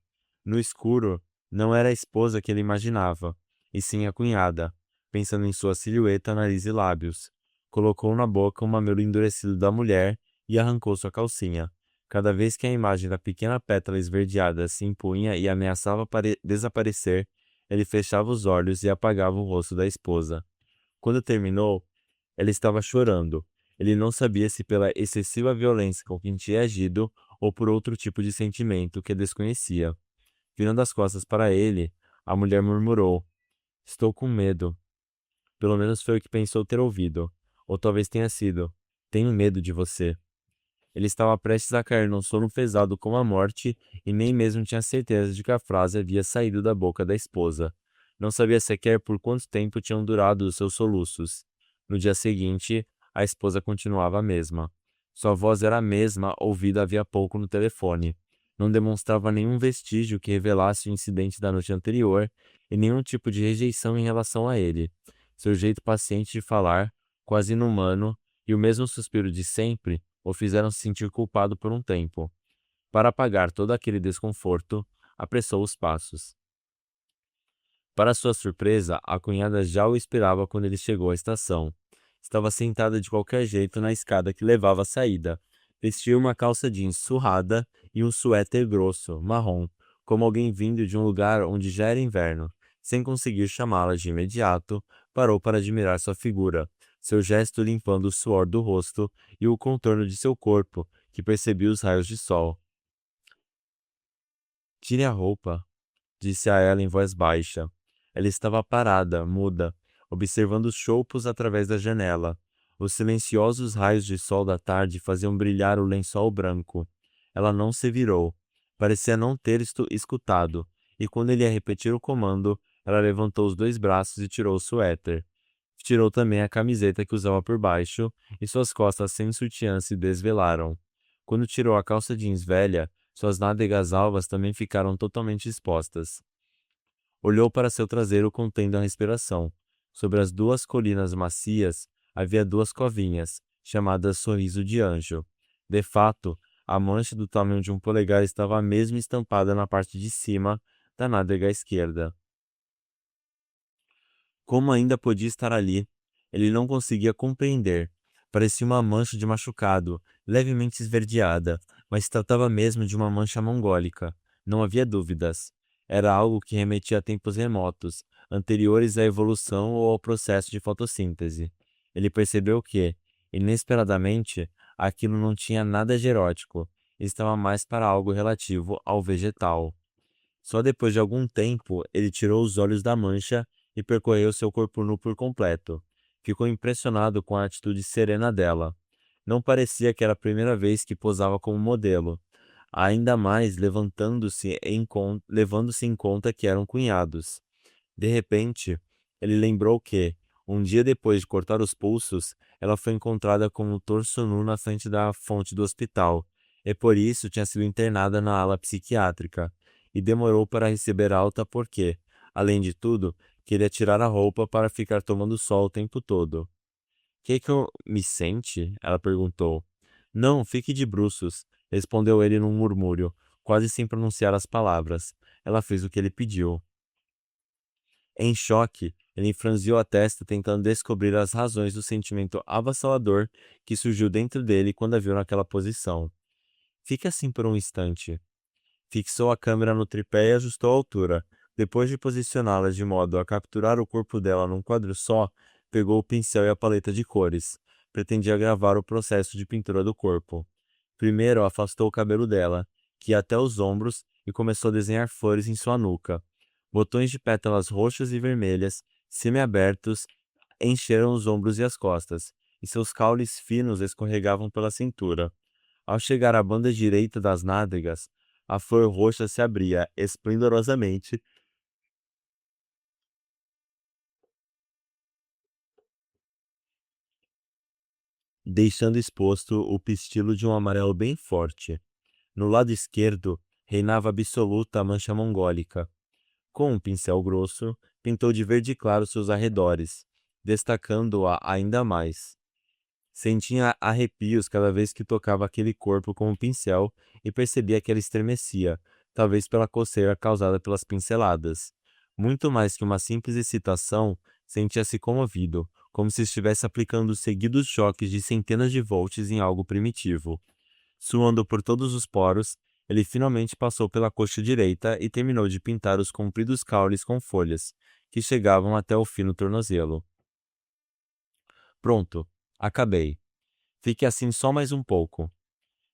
No escuro, não era a esposa que ele imaginava, e sim a cunhada, pensando em sua silhueta, nariz e lábios. Colocou na boca o mamilo endurecido da mulher e arrancou sua calcinha. Cada vez que a imagem da pequena pétala esverdeada se impunha e ameaçava desaparecer, ele fechava os olhos e apagava o rosto da esposa. Quando terminou, ela estava chorando. Ele não sabia se pela excessiva violência com que tinha agido ou por outro tipo de sentimento que desconhecia. Virando as costas para ele, a mulher murmurou: Estou com medo. Pelo menos foi o que pensou ter ouvido. Ou talvez tenha sido: Tenho medo de você. Ele estava prestes a cair num sono pesado como a morte e nem mesmo tinha certeza de que a frase havia saído da boca da esposa. Não sabia sequer por quanto tempo tinham durado os seus soluços. No dia seguinte, a esposa continuava a mesma. Sua voz era a mesma ouvida havia pouco no telefone. Não demonstrava nenhum vestígio que revelasse o incidente da noite anterior e nenhum tipo de rejeição em relação a ele. Seu jeito paciente de falar, quase inumano, e o mesmo suspiro de sempre o fizeram se sentir culpado por um tempo. Para apagar todo aquele desconforto, apressou os passos. Para sua surpresa, a cunhada já o esperava quando ele chegou à estação. Estava sentada de qualquer jeito na escada que levava à saída. Vestia uma calça jeans surrada e um suéter grosso, marrom, como alguém vindo de um lugar onde já era inverno. Sem conseguir chamá-la de imediato, parou para admirar sua figura, seu gesto limpando o suor do rosto e o contorno de seu corpo, que percebia os raios de sol. Tire a roupa, disse a ela em voz baixa. Ela estava parada, muda, observando os choupos através da janela. Os silenciosos raios de sol da tarde faziam brilhar o lençol branco. Ela não se virou. Parecia não ter escutado, e quando ele ia repetir o comando, ela levantou os dois braços e tirou o suéter. Tirou também a camiseta que usava por baixo, e suas costas sem sutiã se desvelaram. Quando tirou a calça jeans velha, suas nádegas alvas também ficaram totalmente expostas. Olhou para seu traseiro contendo a respiração. Sobre as duas colinas macias havia duas covinhas, chamadas Sorriso de Anjo. De fato, a mancha do tamanho de um polegar estava mesmo estampada na parte de cima da nádega esquerda. Como ainda podia estar ali? Ele não conseguia compreender. Parecia uma mancha de machucado, levemente esverdeada, mas tratava mesmo de uma mancha mongólica. Não havia dúvidas. Era algo que remetia a tempos remotos, anteriores à evolução ou ao processo de fotossíntese. Ele percebeu que, inesperadamente, aquilo não tinha nada de erótico, estava mais para algo relativo ao vegetal. Só depois de algum tempo, ele tirou os olhos da mancha e percorreu seu corpo nu por completo. Ficou impressionado com a atitude serena dela. Não parecia que era a primeira vez que posava como modelo, ainda mais levando-se em conta que eram cunhados. De repente, ele lembrou que, um dia depois de cortar os pulsos, ela foi encontrada com o torso nu na frente da fonte do hospital, e por isso tinha sido internada na ala psiquiátrica, e demorou para receber alta porque, além de tudo, queria tirar a roupa para ficar tomando sol o tempo todo. Que eu me sente? Ela perguntou. Não, fique de bruços, respondeu ele num murmúrio, quase sem pronunciar as palavras. Ela fez o que ele pediu. Em choque, ele franziu a testa tentando descobrir as razões do sentimento avassalador que surgiu dentro dele quando a viu naquela posição. Fique assim por um instante. Fixou a câmera no tripé e ajustou a altura. Depois de posicioná-la de modo a capturar o corpo dela num quadro só, pegou o pincel e a paleta de cores. Pretendia gravar o processo de pintura do corpo. Primeiro afastou o cabelo dela, que ia até os ombros, e começou a desenhar flores em sua nuca. Botões de pétalas roxas e vermelhas, semiabertos, encheram os ombros e as costas, e seus caules finos escorregavam pela cintura. Ao chegar à banda direita das nádegas, a flor roxa se abria esplendorosamente, deixando exposto o pistilo de um amarelo bem forte. No lado esquerdo, reinava absoluta a mancha mongólica. Com um pincel grosso, pintou de verde claro seus arredores, destacando-a ainda mais. Sentia arrepios cada vez que tocava aquele corpo com o pincel e percebia que ela estremecia, talvez pela coceira causada pelas pinceladas. Muito mais que uma simples excitação, sentia-se comovido, como se estivesse aplicando seguidos choques de centenas de volts em algo primitivo. Suando por todos os poros, ele finalmente passou pela coxa direita e terminou de pintar os compridos caules com folhas, que chegavam até o fino tornozelo. Pronto, acabei. Fique assim só mais um pouco.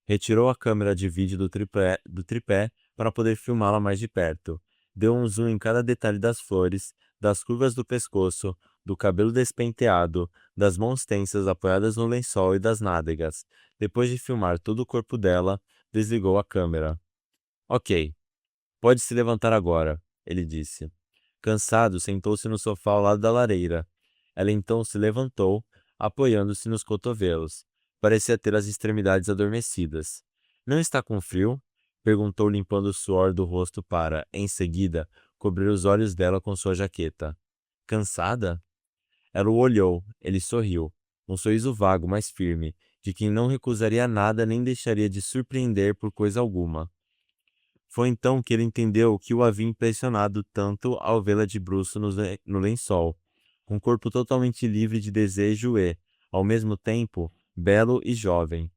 Retirou a câmera de vídeo do tripé para poder filmá-la mais de perto. Deu um zoom em cada detalhe das flores, das curvas do pescoço, do cabelo despenteado, das mãos tensas apoiadas no lençol e das nádegas. Depois de filmar todo o corpo dela, desligou a câmera. Ok, pode se levantar agora, ele disse. Cansado, sentou-se no sofá ao lado da lareira. Ela então se levantou, apoiando-se nos cotovelos. Parecia ter as extremidades adormecidas. Não está com frio? Perguntou, limpando o suor do rosto para, em seguida, cobrir os olhos dela com sua jaqueta. Cansada? Ela o olhou, ele sorriu. Um sorriso vago, mas firme, de quem não recusaria nada nem deixaria de surpreender por coisa alguma. Foi então que ele entendeu o que o havia impressionado tanto ao vê-la de bruço no lençol, com um corpo totalmente livre de desejo e, ao mesmo tempo, belo e jovem.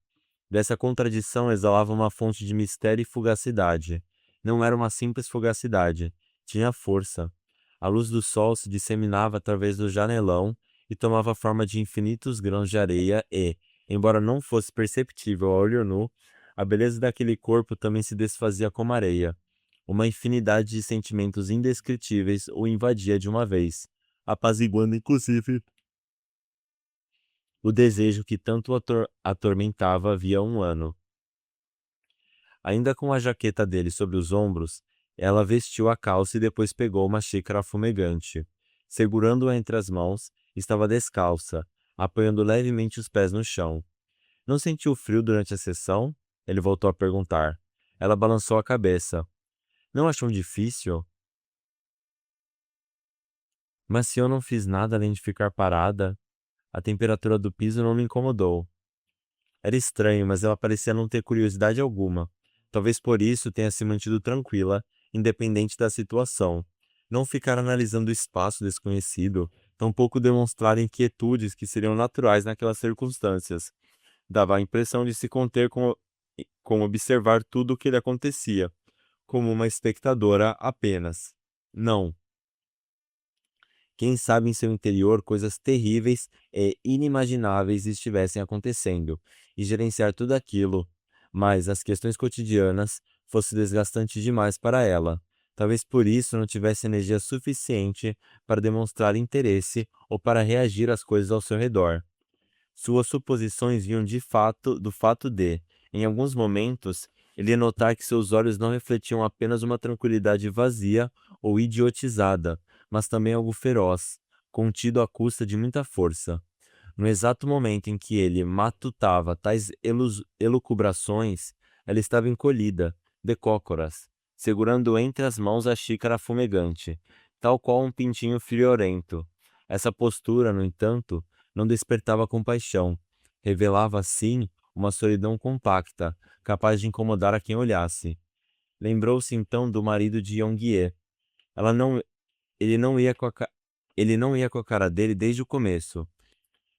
Dessa contradição exalava uma fonte de mistério e fugacidade. Não era uma simples fugacidade, tinha força. A luz do sol se disseminava através do janelão e tomava forma de infinitos grãos de areia e, embora não fosse perceptível a olho nu, a beleza daquele corpo também se desfazia como areia. Uma infinidade de sentimentos indescritíveis o invadia de uma vez, apaziguando inclusive o desejo que tanto o atormentava havia um ano. Ainda com a jaqueta dele sobre os ombros, ela vestiu a calça e depois pegou uma xícara fumegante. Segurando-a entre as mãos, estava descalça, apoiando levemente os pés no chão. Não sentiu frio durante a sessão? Ele voltou a perguntar. Ela balançou a cabeça. Não achou difícil? Mas se eu não fiz nada além de ficar parada, a temperatura do piso não me incomodou. Era estranho, mas ela parecia não ter curiosidade alguma. Talvez por isso tenha se mantido tranquila, independente da situação. Não ficar analisando o espaço desconhecido, tampouco demonstrar inquietudes que seriam naturais naquelas circunstâncias. Dava a impressão de se conter com observar tudo o que lhe acontecia, como uma espectadora apenas. Não. Quem sabe em seu interior coisas terríveis e inimagináveis estivessem acontecendo, e gerenciar tudo aquilo, mas as questões cotidianas, fosse desgastante demais para ela. Talvez por isso não tivesse energia suficiente para demonstrar interesse ou para reagir às coisas ao seu redor. Suas suposições vinham do fato de, em alguns momentos, ele ia notar que seus olhos não refletiam apenas uma tranquilidade vazia ou idiotizada, mas também algo feroz, contido à custa de muita força. No exato momento em que ele matutava tais elucubrações, ela estava encolhida, decócoras, segurando entre as mãos a xícara fumegante, tal qual um pintinho friorento. Essa postura, no entanto, não despertava compaixão. Revelava, sim, uma solidão compacta, capaz de incomodar a quem olhasse. Lembrou-se então do marido de Yongie. Ela não, ele não ia com a, ca- ele não ia com a cara dele desde o começo.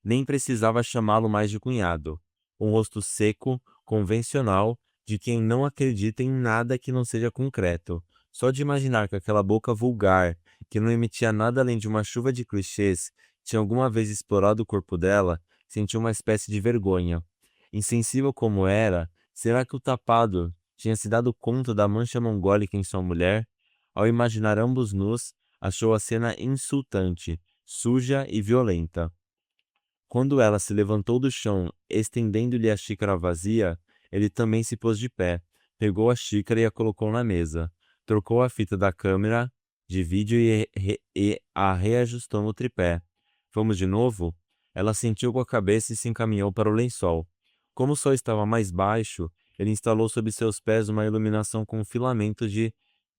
Nem precisava chamá-lo mais de cunhado. Um rosto seco, convencional, de quem não acredita em nada que não seja concreto. Só de imaginar que aquela boca vulgar, que não emitia nada além de uma chuva de clichês, tinha alguma vez explorado o corpo dela, sentiu uma espécie de vergonha. Insensível como era, será que o tapado tinha se dado conta da mancha mongólica em sua mulher? Ao imaginar ambos nus, achou a cena insultante, suja e violenta. Quando ela se levantou do chão, estendendo-lhe a xícara vazia, ele também se pôs de pé, pegou a xícara e a colocou na mesa, trocou a fita da câmera de vídeo e a reajustou no tripé. Vamos de novo? Ela sentiu com a cabeça e se encaminhou para o lençol. Como o sol estava mais baixo, ele instalou sob seus pés uma iluminação com filamento de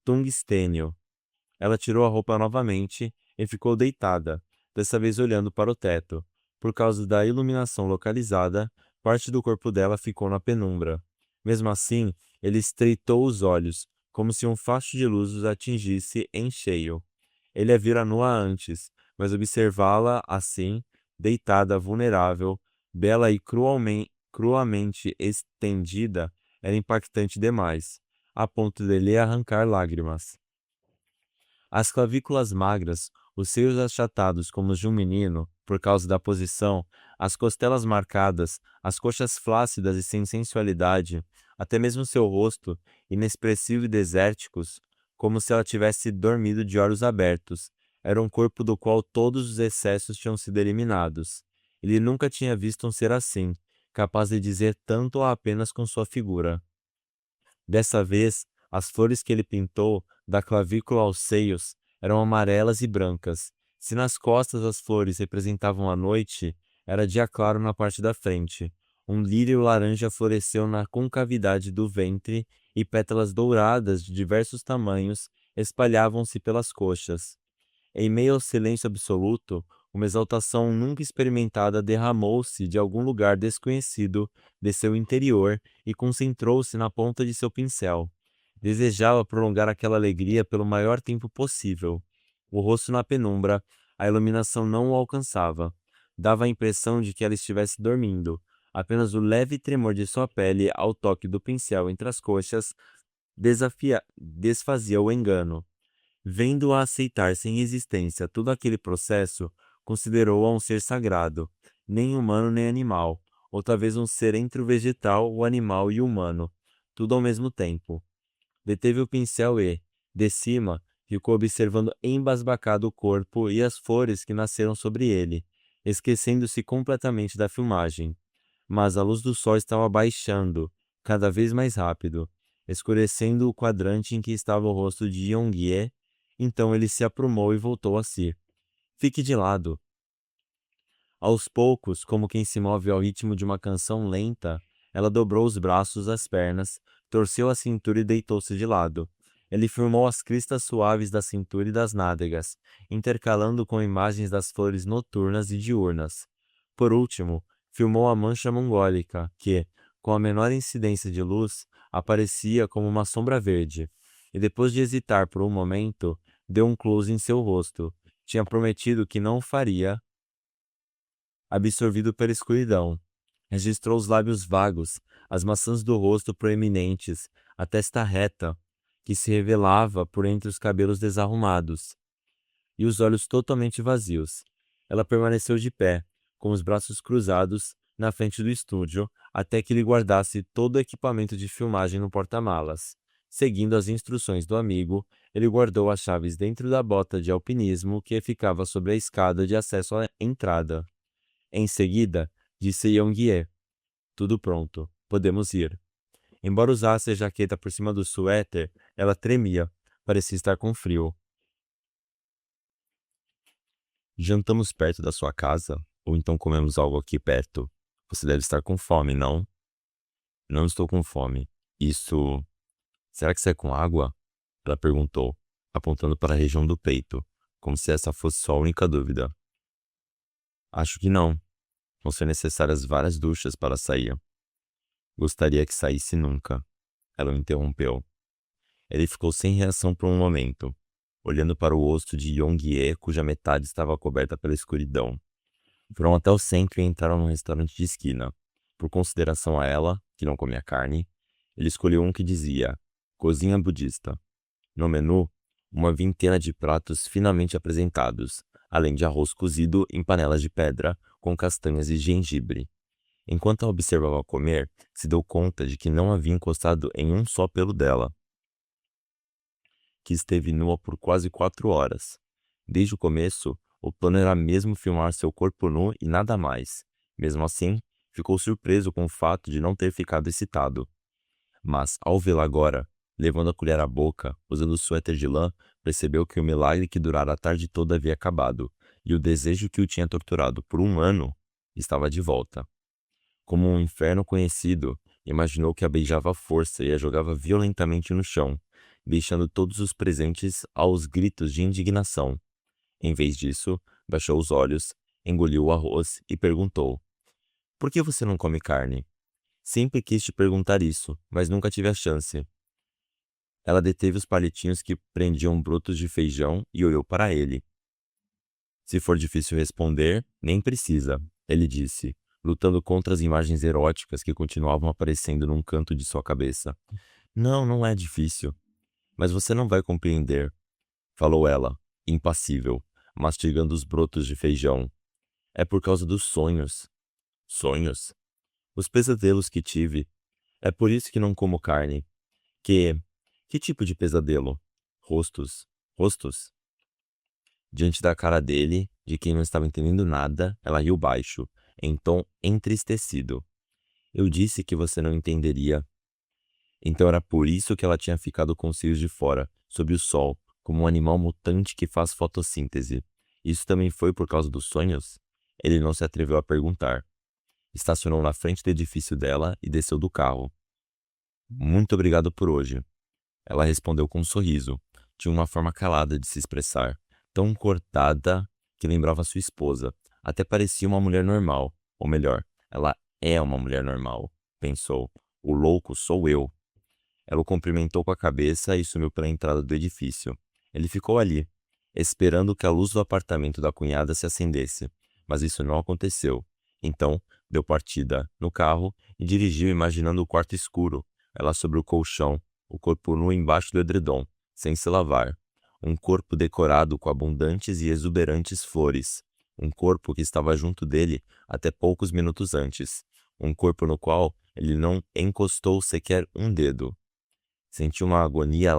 tungstênio. Ela tirou a roupa novamente e ficou deitada, dessa vez olhando para o teto. Por causa da iluminação localizada, parte do corpo dela ficou na penumbra. Mesmo assim, ele estreitou os olhos, como se um facho de luz os atingisse em cheio. Ele a vira nua antes, mas observá-la assim, deitada, vulnerável, bela e cruamente estendida, era impactante demais, a ponto de lhe arrancar lágrimas. As clavículas magras, os seios achatados como os de um menino, por causa da posição, as costelas marcadas, as coxas flácidas e sem sensualidade, até mesmo seu rosto, inexpressivo e desérticos, como se ela tivesse dormido de olhos abertos. Era um corpo do qual todos os excessos tinham sido eliminados. Ele nunca tinha visto um ser assim, capaz de dizer tanto apenas com sua figura. Dessa vez, as flores que ele pintou, da clavícula aos seios, eram amarelas e brancas. Se nas costas as flores representavam a noite, era dia claro na parte da frente. Um lírio laranja floresceu na concavidade do ventre e pétalas douradas de diversos tamanhos espalhavam-se pelas coxas. Em meio ao silêncio absoluto, uma exaltação nunca experimentada derramou-se de algum lugar desconhecido de seu interior e concentrou-se na ponta de seu pincel. Desejava prolongar aquela alegria pelo maior tempo possível. O rosto na penumbra, a iluminação não o alcançava. Dava a impressão de que ela estivesse dormindo. Apenas o leve tremor de sua pele ao toque do pincel entre as coxas desfazia o engano. Vendo-a aceitar sem resistência todo aquele processo, considerou-a um ser sagrado, nem humano nem animal, ou talvez um ser entre o vegetal, o animal e o humano, tudo ao mesmo tempo. Deteve o pincel e, de cima, ficou observando embasbacado o corpo e as flores que nasceram sobre ele, esquecendo-se completamente da filmagem. Mas a luz do sol estava baixando, cada vez mais rápido. escurecendo o quadrante em que estava o rosto de Yongye. Então ele se aprumou e voltou a si. Fique de lado. Aos poucos, como quem se move ao ritmo de uma canção lenta, ela dobrou os braços às pernas, torceu a cintura e deitou-se de lado. Ele firmou as cristas suaves da cintura e das nádegas, intercalando com imagens das flores noturnas e diurnas. Por último, filmou a mancha mongólica, que, com a menor incidência de luz, aparecia como uma sombra verde. E depois de hesitar por um momento, deu um close em seu rosto. Tinha prometido que não o faria, absorvido pela escuridão. Registrou os lábios vagos, as maçãs do rosto proeminentes, a testa reta, que se revelava por entre os cabelos desarrumados, e os olhos totalmente vazios. Ela permaneceu de pé, com os braços cruzados, na frente do estúdio, até que ele guardasse todo o equipamento de filmagem no porta-malas. Seguindo as instruções do amigo, ele guardou as chaves dentro da bota de alpinismo que ficava sobre a escada de acesso à entrada. Em seguida, disse Yongye: tudo pronto, podemos ir. Embora usasse a jaqueta por cima do suéter, ela tremia, parecia estar com frio. Jantamos perto da sua casa? Ou então comemos algo aqui perto? Você deve estar com fome, não? Não estou com fome. Isso. Será que isso é com água? Ela perguntou, apontando para a região do peito, como se essa fosse sua única dúvida. Acho que não. Vão ser necessárias várias duchas para sair. Gostaria que saísse nunca. Ela o interrompeu. Ele ficou sem reação por um momento, olhando para o rosto de Yongye, cuja metade estava coberta pela escuridão. Foram até o centro e entraram num restaurante de esquina. Por consideração a ela, que não comia carne, ele escolheu um que dizia Cozinha Budista. No menu, uma vintena de pratos finamente apresentados, além de arroz cozido em panelas de pedra, com castanhas e gengibre. Enquanto a observava comer, se deu conta de que não havia encostado em um só pelo dela, que esteve nua por quase 4 horas. Desde o começo, o plano era mesmo filmar seu corpo nu e nada mais. Mesmo assim, ficou surpreso com o fato de não ter ficado excitado. Mas, ao vê-la agora, levando a colher à boca, usando o suéter de lã, percebeu que o milagre que durara a tarde toda havia acabado, e o desejo que o tinha torturado por 1 ano estava de volta. Como um inferno conhecido, imaginou que a beijava à força e a jogava violentamente no chão, deixando todos os presentes aos gritos de indignação. Em vez disso, baixou os olhos, engoliu o arroz e perguntou: Por que você não come carne? Sempre quis te perguntar isso, mas nunca tive a chance. Ela deteve os palitinhos que prendiam brotos de feijão e olhou para ele. Se for difícil responder, nem precisa, ele disse, lutando contra as imagens eróticas que continuavam aparecendo num canto de sua cabeça. Não, não é difícil. Mas você não vai compreender, falou ela, impassível, mastigando os brotos de feijão. É por causa dos sonhos. Sonhos? Os pesadelos que tive. É por isso que não como carne. Que tipo de pesadelo? Rostos. Rostos? Diante da cara dele, de quem não estava entendendo nada, ela riu baixo, em tom entristecido. Eu disse que você não entenderia. Então era por isso que ela tinha ficado com os cílios de fora, sob o sol, como um animal mutante que faz fotossíntese. Isso também foi por causa dos sonhos? Ele não se atreveu a perguntar. Estacionou na frente do edifício dela e desceu do carro. Muito obrigado por hoje. Ela respondeu com um sorriso. Tinha uma forma calada de se expressar, tão cortada que lembrava sua esposa. Até parecia uma mulher normal. Ou melhor, ela é uma mulher normal, pensou. O louco sou eu. Ela o cumprimentou com a cabeça e sumiu pela entrada do edifício. Ele ficou ali, esperando que a luz do apartamento da cunhada se acendesse, mas isso não aconteceu. Então, deu partida no carro e dirigiu imaginando o quarto escuro, ela sobre o colchão, o corpo nu embaixo do edredom, sem se lavar. Um corpo decorado com abundantes e exuberantes flores. Um corpo que estava junto dele até poucos minutos antes. Um corpo no qual ele não encostou sequer um dedo. Sentiu uma agonia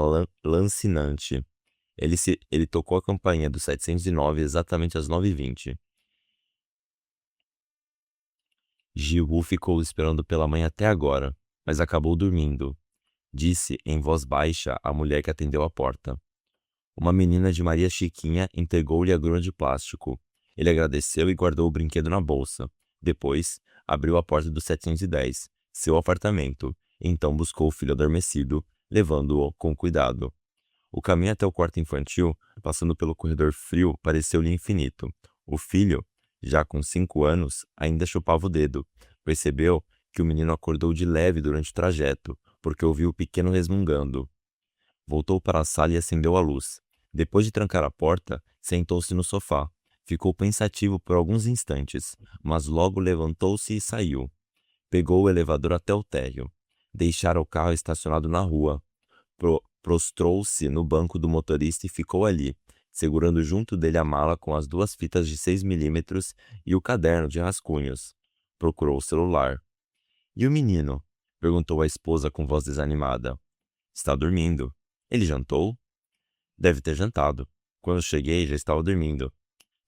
lancinante. Ele tocou a campainha do 709 exatamente às 9h20. Ji-woo ficou esperando pela mãe até agora, mas acabou dormindo. disse em voz baixa a mulher que atendeu a porta. Uma menina de Maria Chiquinha entregou-lhe a grua de plástico. Ele agradeceu e guardou o brinquedo na bolsa. Depois, abriu a porta do 710, seu apartamento, e então buscou o filho adormecido, levando-o com cuidado. O caminho até o quarto infantil, passando pelo corredor frio, pareceu-lhe infinito. O filho, já com 5 anos, ainda chupava o dedo. Percebeu que o menino acordou de leve durante o trajeto, porque ouviu o pequeno resmungando. Voltou para a sala e acendeu a luz. Depois de trancar a porta, sentou-se no sofá. Ficou pensativo por alguns instantes, mas logo levantou-se e saiu. Pegou o elevador até o térreo. Deixara o carro estacionado na rua. Prostrou-se no banco do motorista e ficou ali, segurando junto dele a mala com as 2 fitas de 6 mm e o caderno de rascunhos. Procurou o celular. E o menino? Perguntou a esposa com voz desanimada. Está dormindo. Ele jantou? Deve ter jantado. Quando cheguei, já estava dormindo.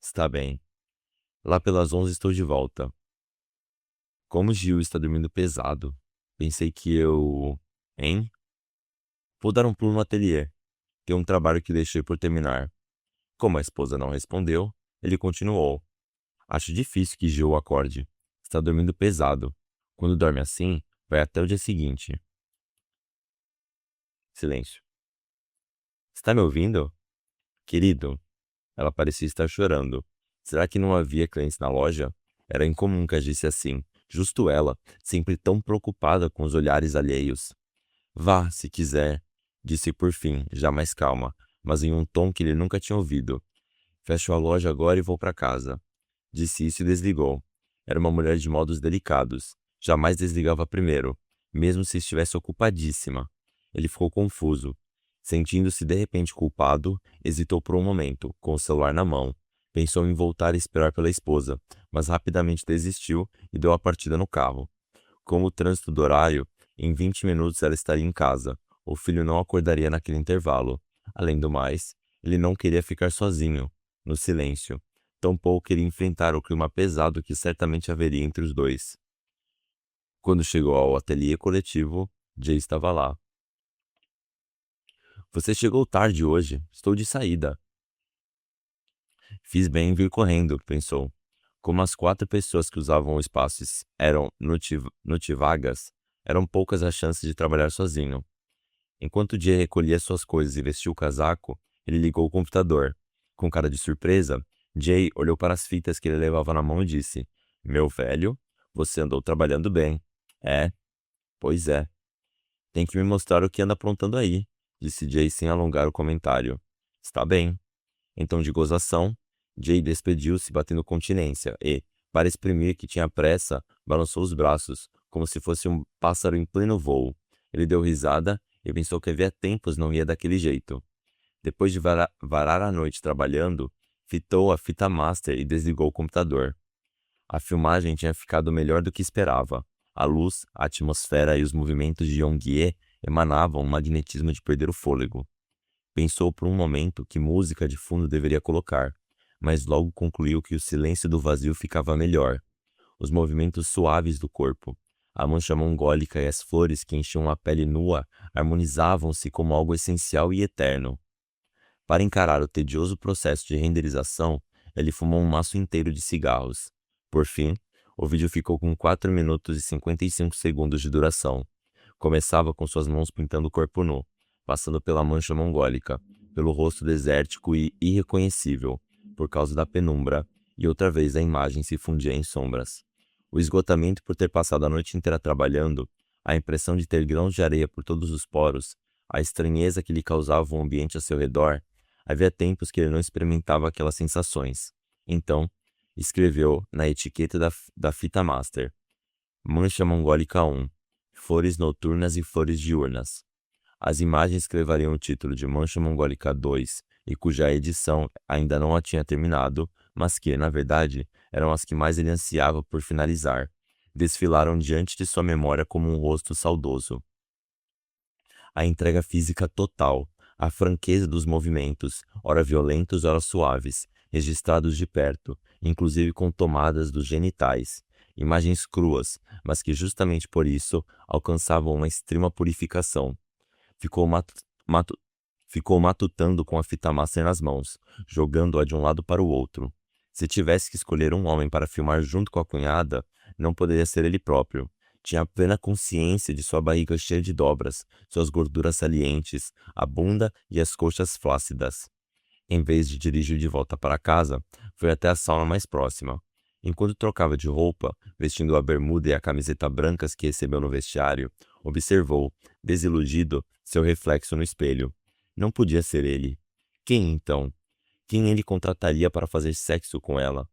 Está bem. Lá pelas 11 estou de volta. Como Gil está dormindo pesado. Pensei que eu... Hein? Vou dar um pulo no ateliê. Tem um trabalho que deixei por terminar. Como a esposa não respondeu, ele continuou. Acho difícil que Gil acorde. Está dormindo pesado. Quando dorme assim, vai até o dia seguinte. Silêncio. Está me ouvindo? Querido, ela parecia estar chorando. Será que não havia clientes na loja? Era incomum que agisse assim. Justo ela, sempre tão preocupada com os olhares alheios. Vá, se quiser, disse por fim, já mais calma, mas em um tom que ele nunca tinha ouvido. Fecho a loja agora e vou para casa. Disse isso e desligou. Era uma mulher de modos delicados. Jamais desligava primeiro, mesmo se estivesse ocupadíssima. Ele ficou confuso. Sentindo-se de repente culpado, hesitou por um momento, com o celular na mão. Pensou em voltar e esperar pela esposa, mas rapidamente desistiu e deu a partida no carro. Como o trânsito do horário, em 20 minutos ela estaria em casa. O filho não acordaria naquele intervalo. Além do mais, ele não queria ficar sozinho, no silêncio. Tampouco queria enfrentar o clima pesado que certamente haveria entre os dois. Quando chegou ao ateliê coletivo, Jay estava lá. Você chegou tarde hoje. Estou de saída. Fiz bem em vir correndo, pensou. Como as 4 pessoas que usavam o espaço eram notivagas, eram poucas as chances de trabalhar sozinho. Enquanto Jay recolhia suas coisas e vestia o casaco, ele ligou o computador. Com cara de surpresa, Jay olhou para as fitas que ele levava na mão e disse: Meu velho, você andou trabalhando bem. É? Pois é. Tem que me mostrar o que anda aprontando aí, disse Jay sem alongar o comentário. Está bem. Em tom de gozação, Jay despediu-se batendo continência e, para exprimir que tinha pressa, balançou os braços, como se fosse um pássaro em pleno voo. Ele deu risada e pensou que havia tempos não ia daquele jeito. Depois de varar a noite trabalhando, fitou a fita master e desligou o computador. A filmagem tinha ficado melhor do que esperava. A luz, a atmosfera e os movimentos de Yong-Ye emanavam um magnetismo de perder o fôlego. Pensou por um momento que música de fundo deveria colocar, mas logo concluiu que o silêncio do vazio ficava melhor. Os movimentos suaves do corpo, a mancha mongólica e as flores que enchiam a pele nua harmonizavam-se como algo essencial e eterno. Para encarar o tedioso processo de renderização, ele fumou um maço inteiro de cigarros. Por fim, o vídeo ficou com 4 minutos e 55 segundos de duração. Começava com suas mãos pintando o corpo nu, passando pela mancha mongólica, pelo rosto desértico e irreconhecível, por causa da penumbra, e outra vez a imagem se fundia em sombras. O esgotamento por ter passado a noite inteira trabalhando, a impressão de ter grãos de areia por todos os poros, a estranheza que lhe causava o ambiente a seu redor, havia tempos que ele não experimentava aquelas sensações. Então, escreveu na etiqueta da fita master: Mancha Mongólica 1, Flores Noturnas e Flores Diurnas. As imagens que levariam o título de Mancha Mongólica 2 e cuja edição ainda não a tinha terminado, mas que, na verdade, eram as que mais ele ansiava por finalizar, desfilaram diante de sua memória como um rosto saudoso. A entrega física total, a franqueza dos movimentos, ora violentos, ora suaves, registrados de perto, inclusive com tomadas dos genitais, imagens cruas, mas que justamente por isso alcançavam uma extrema purificação. Ficou, matu- ficou matutando com a fita master nas mãos, jogando-a de um lado para o outro. Se tivesse que escolher um homem para filmar junto com a cunhada, não poderia ser ele próprio. Tinha plena consciência de sua barriga cheia de dobras, suas gorduras salientes, a bunda e as coxas flácidas. Em vez de dirigir de volta para casa, foi até a sauna mais próxima. Enquanto trocava de roupa, vestindo a bermuda e a camiseta brancas que recebeu no vestiário, observou, desiludido, seu reflexo no espelho. Não podia ser ele. Quem então? Quem ele contrataria para fazer sexo com ela?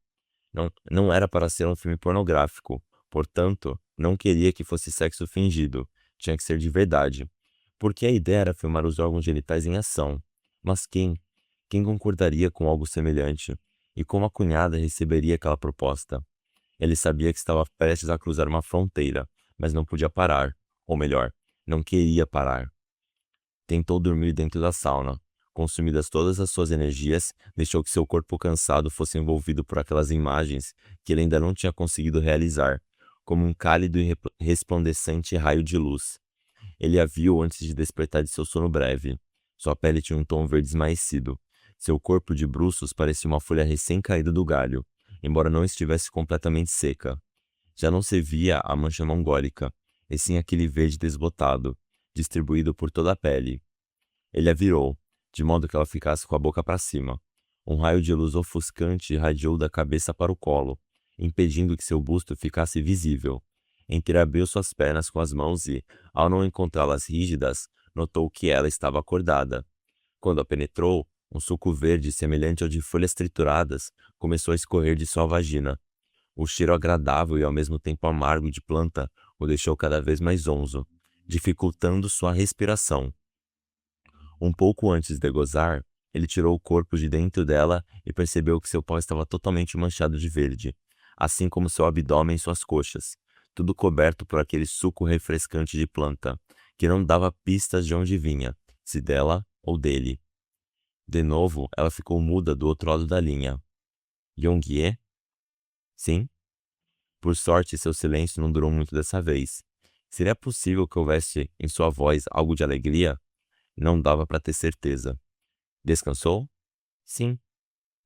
Não era para ser um filme pornográfico, portanto, não queria que fosse sexo fingido. Tinha que ser de verdade. Porque a ideia era filmar os órgãos genitais em ação. Mas quem? Quem concordaria com algo semelhante? E como a cunhada receberia aquela proposta? Ele sabia que estava prestes a cruzar uma fronteira, mas não podia parar. Ou melhor, não queria parar. Tentou dormir dentro da sauna. Consumidas todas as suas energias, deixou que seu corpo cansado fosse envolvido por aquelas imagens que ele ainda não tinha conseguido realizar, como um cálido e resplandecente raio de luz. Ele a viu antes de despertar de seu sono breve. Sua pele tinha um tom verde esmaecido. Seu corpo de bruços parecia uma folha recém-caída do galho, embora não estivesse completamente seca. Já não se via a mancha mongólica, e sim aquele verde desbotado, distribuído por toda a pele. Ele a virou, de modo que ela ficasse com a boca para cima. Um raio de luz ofuscante irradiou da cabeça para o colo, impedindo que seu busto ficasse visível. Entreabriu suas pernas com as mãos e, ao não encontrá-las rígidas, notou que ela estava acordada. Quando a penetrou, um suco verde semelhante ao de folhas trituradas começou a escorrer de sua vagina. O cheiro agradável e ao mesmo tempo amargo de planta o deixou cada vez mais zonzo, dificultando sua respiração. Um pouco antes de gozar, ele tirou o corpo de dentro dela e percebeu que seu pau estava totalmente manchado de verde, assim como seu abdômen e suas coxas, tudo coberto por aquele suco refrescante de planta, que não dava pistas de onde vinha, se dela ou dele. De novo, ela ficou muda do outro lado da linha. Yongye? Sim? Por sorte, seu silêncio não durou muito dessa vez. Seria possível que houvesse em sua voz algo de alegria? Não dava para ter certeza. Descansou? Sim.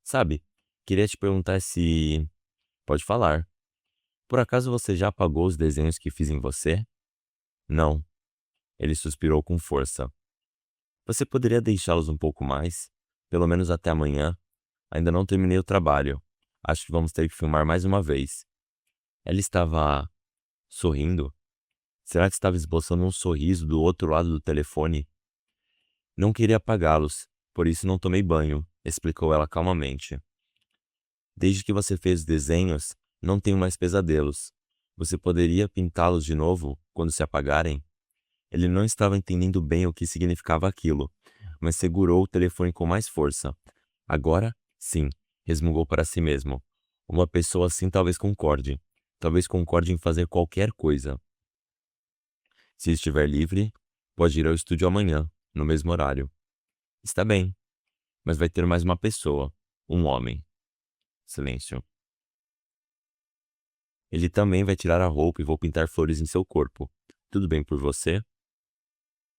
Sabe, queria te perguntar se... Pode falar. Por acaso você já apagou os desenhos que fiz em você? Não. Ele suspirou com força. Você poderia deixá-los um pouco mais? Pelo menos até amanhã? Ainda não terminei o trabalho. Acho que vamos ter que filmar mais uma vez. Ela estava... sorrindo? Será que estava esboçando um sorriso do outro lado do telefone? Não queria apagá-los, por isso não tomei banho, explicou ela calmamente. Desde que você fez os desenhos, não tenho mais pesadelos. Você poderia pintá-los de novo quando se apagarem? Ele não estava entendendo bem o que significava aquilo, mas segurou o telefone com mais força. Agora, sim, resmungou para si mesmo. Uma pessoa assim talvez concorde. Talvez concorde em fazer qualquer coisa. Se estiver livre, pode ir ao estúdio amanhã, no mesmo horário. Está bem, mas vai ter mais uma pessoa, um homem. Silêncio. Ele também vai tirar a roupa e vou pintar flores em seu corpo. Tudo bem por você?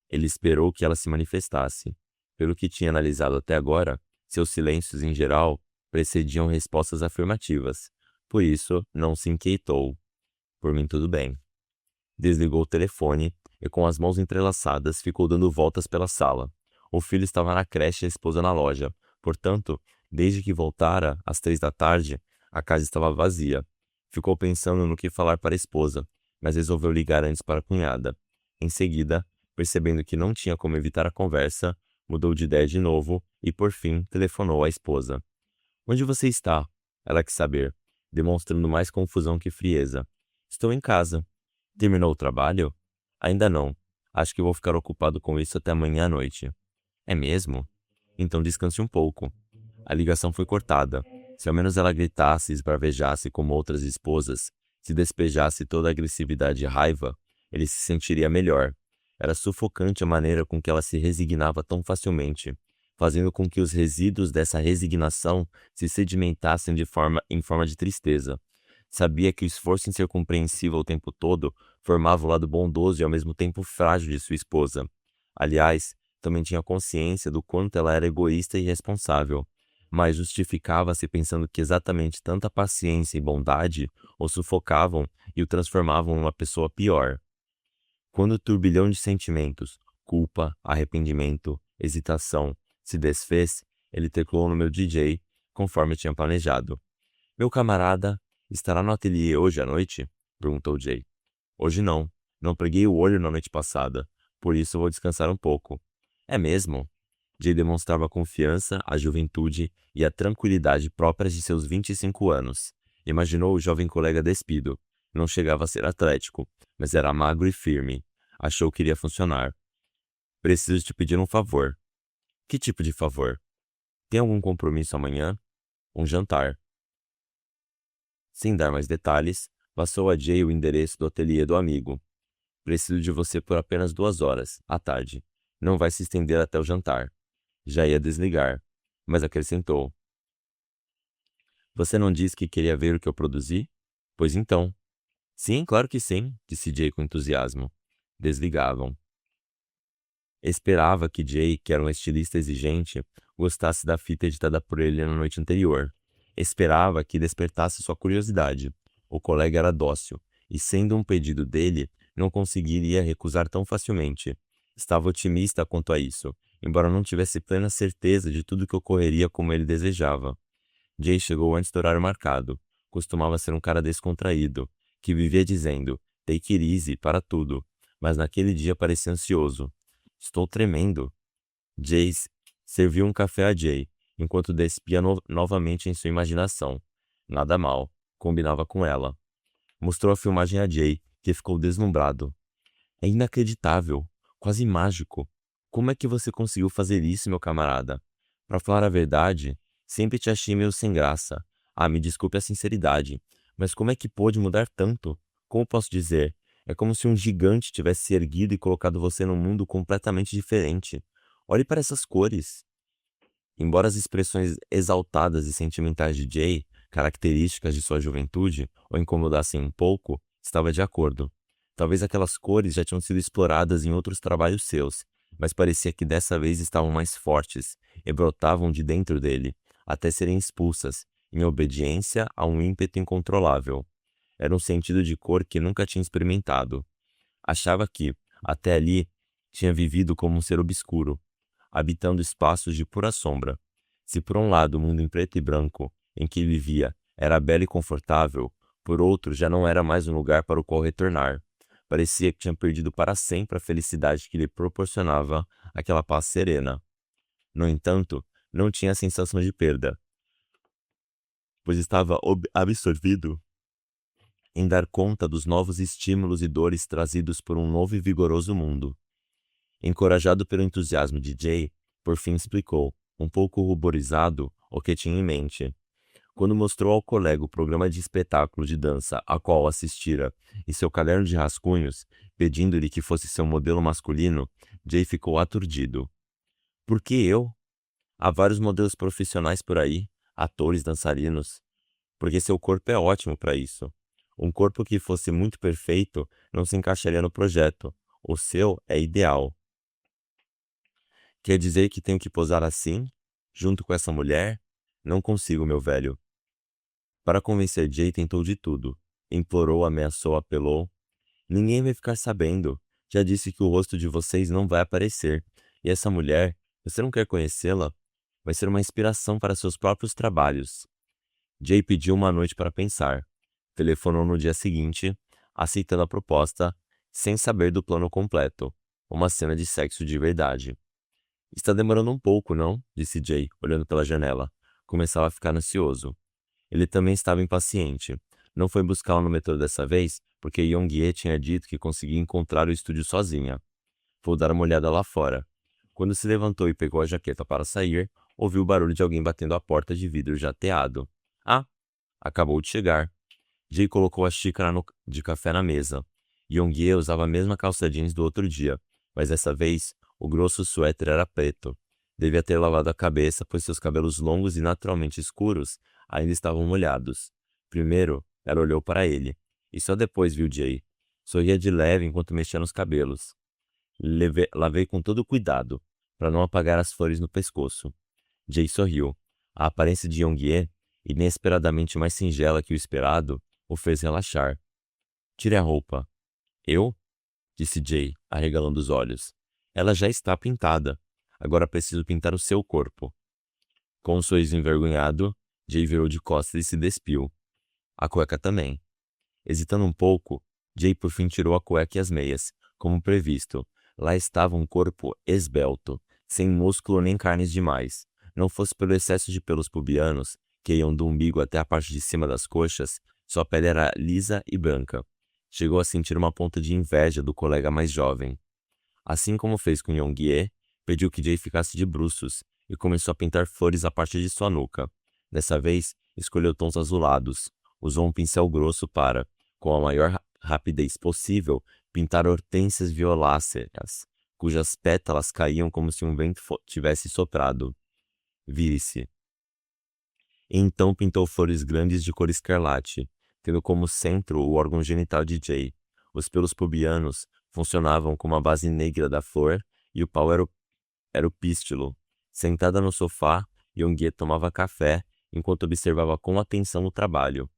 Ele esperou que ela se manifestasse. Pelo que tinha analisado até agora, seus silêncios em geral precediam respostas afirmativas. Por isso, não se inquietou. Por mim, tudo bem. Desligou o telefone e, com as mãos entrelaçadas, ficou dando voltas pela sala. O filho estava na creche e a esposa na loja. Portanto, desde que voltara, às 3 da tarde, a casa estava vazia. Ficou pensando no que falar para a esposa, mas resolveu ligar antes para a cunhada. Em seguida, percebendo que não tinha como evitar a conversa, mudou de ideia de novo e, por fim, telefonou à esposa. Onde você está? Ela quis saber, demonstrando mais confusão que frieza. Estou em casa. Terminou o trabalho? Ainda não. Acho que vou ficar ocupado com isso até amanhã à noite. É mesmo? Então descanse um pouco. A ligação foi cortada. Se ao menos ela gritasse e esbravejasse como outras esposas, se despejasse toda a agressividade e raiva, ele se sentiria melhor. Era sufocante a maneira com que ela se resignava tão facilmente, fazendo com que os resíduos dessa resignação se sedimentassem em forma de tristeza. Sabia que o esforço em ser compreensiva o tempo todo formava o lado bondoso e ao mesmo tempo frágil de sua esposa. Aliás, também tinha consciência do quanto ela era egoísta e irresponsável, mas justificava-se pensando que exatamente tanta paciência e bondade o sufocavam e o transformavam numa pessoa pior. Quando o turbilhão de sentimentos, culpa, arrependimento, hesitação, se desfez, ele teclou no meu DJ, conforme tinha planejado. Meu camarada, estará no ateliê hoje à noite? Perguntou Jay. Hoje não. Não preguei o olho na noite passada, por isso vou descansar um pouco. É mesmo? Jay demonstrava a confiança, a juventude e a tranquilidade próprias de seus 25 anos. Imaginou o jovem colega despido. Não chegava a ser atlético, mas era magro e firme. Achou que iria funcionar. Preciso te pedir um favor. Que tipo de favor? Tem algum compromisso amanhã? Um jantar. Sem dar mais detalhes, passou a Jay o endereço do ateliê do amigo. Preciso de você por apenas 2 horas, à tarde. Não vai se estender até o jantar. Já ia desligar, mas acrescentou. Você não disse que queria ver o que eu produzi? Pois então. Sim, claro que sim, disse Jay com entusiasmo. Desligavam. Esperava que Jay, que era um estilista exigente, gostasse da fita editada por ele na noite anterior. Esperava que despertasse sua curiosidade. O colega era dócil, e sendo um pedido dele, não conseguiria recusar tão facilmente. Estava otimista quanto a isso, embora não tivesse plena certeza de tudo que ocorreria como ele desejava. Jay chegou antes do horário marcado. Costumava ser um cara descontraído, que vivia dizendo "take it easy" para tudo, mas naquele dia parecia ansioso. Estou tremendo. Jace serviu um café a Jay, enquanto despia novamente em sua imaginação. Nada mal, combinava com ela. Mostrou a filmagem a Jay, que ficou deslumbrado. É inacreditável, quase mágico. Como é que você conseguiu fazer isso, meu camarada? Para falar a verdade, sempre te achei meio sem graça. Ah, me desculpe a sinceridade, mas como é que pôde mudar tanto? Como posso dizer? É como se um gigante tivesse se erguido e colocado você num mundo completamente diferente. Olhe para essas cores. Embora as expressões exaltadas e sentimentais de Jay, características de sua juventude, o incomodassem um pouco, estava de acordo. Talvez aquelas cores já tinham sido exploradas em outros trabalhos seus, mas parecia que dessa vez estavam mais fortes e brotavam de dentro dele, até serem expulsas, em obediência a um ímpeto incontrolável. Era um sentido de cor que nunca tinha experimentado. Achava que, até ali, tinha vivido como um ser obscuro, habitando espaços de pura sombra. Se por um lado o mundo em preto e branco, em que vivia, era belo e confortável, por outro já não era mais um lugar para o qual retornar. Parecia que tinha perdido para sempre a felicidade que lhe proporcionava aquela paz serena. No entanto, não tinha a sensação de perda, pois estava absorvido em dar conta dos novos estímulos e dores trazidos por um novo e vigoroso mundo. Encorajado pelo entusiasmo de Jay, por fim explicou, um pouco ruborizado, o que tinha em mente. Quando mostrou ao colega o programa de espetáculo de dança a qual assistira e seu caderno de rascunhos, pedindo-lhe que fosse seu modelo masculino, Jay ficou aturdido. Por que eu? Há vários modelos profissionais por aí, atores, dançarinos. Porque seu corpo é ótimo para isso. Um corpo que fosse muito perfeito não se encaixaria no projeto. O seu é ideal. Quer dizer que tenho que posar assim, junto com essa mulher? Não consigo, meu velho. Para convencer Jay, tentou de tudo. Implorou, ameaçou, apelou. Ninguém vai ficar sabendo. Já disse que o rosto de vocês não vai aparecer. E essa mulher, você não quer conhecê-la? Vai ser uma inspiração para seus próprios trabalhos. Jay pediu uma noite para pensar. Telefonou no dia seguinte, aceitando a proposta, sem saber do plano completo. Uma cena de sexo de verdade. Está demorando um pouco, não? Disse Jay, olhando pela janela. Começava a ficar ansioso. Ele também estava impaciente. Não foi buscá-la no metrô dessa vez, porque Yong-Ye tinha dito que conseguia encontrar o estúdio sozinha. Vou dar uma olhada lá fora. Quando se levantou e pegou a jaqueta para sair, ouviu o barulho de alguém batendo a porta de vidro jateado. Ah, acabou de chegar. Jay colocou a xícara de café na mesa. Yong-Ye usava a mesma calça jeans do outro dia, mas dessa vez o grosso suéter era preto. Devia ter lavado a cabeça, pois seus cabelos longos e naturalmente escuros ainda estavam molhados. Primeiro, ela olhou para ele, e só depois viu Jay. Sorria de leve enquanto mexia nos cabelos. Lavei com todo cuidado, para não apagar as flores no pescoço. Jay sorriu. A aparência de Yong-ye, inesperadamente mais singela que o esperado, o fez relaxar. Tire a roupa. Eu? Disse Jay, arregalando os olhos. Ela já está pintada. Agora preciso pintar o seu corpo. Com um sorriso envergonhado, Jay virou de costas e se despiu. A cueca também. Hesitando um pouco, Jay por fim tirou a cueca e as meias, como previsto. Lá estava um corpo esbelto, sem músculo nem carnes demais. Não fosse pelo excesso de pelos pubianos, que iam do umbigo até a parte de cima das coxas, sua pele era lisa e branca. Chegou a sentir uma ponta de inveja do colega mais jovem. Assim como fez com Yong-ye, pediu que Jay ficasse de bruços e começou a pintar flores a partir de sua nuca. Dessa vez, escolheu tons azulados. Usou um pincel grosso para, com a maior rapidez possível, pintar hortênsias violáceas, cujas pétalas caíam como se um vento tivesse soprado. Vire-se. Então pintou flores grandes de cor escarlate, tendo como centro o órgão genital de Jay. Os pelos pubianos funcionavam como a base negra da flor e o pau era o pístilo. Sentada no sofá, Yong-ye tomava café enquanto observava com atenção o trabalho.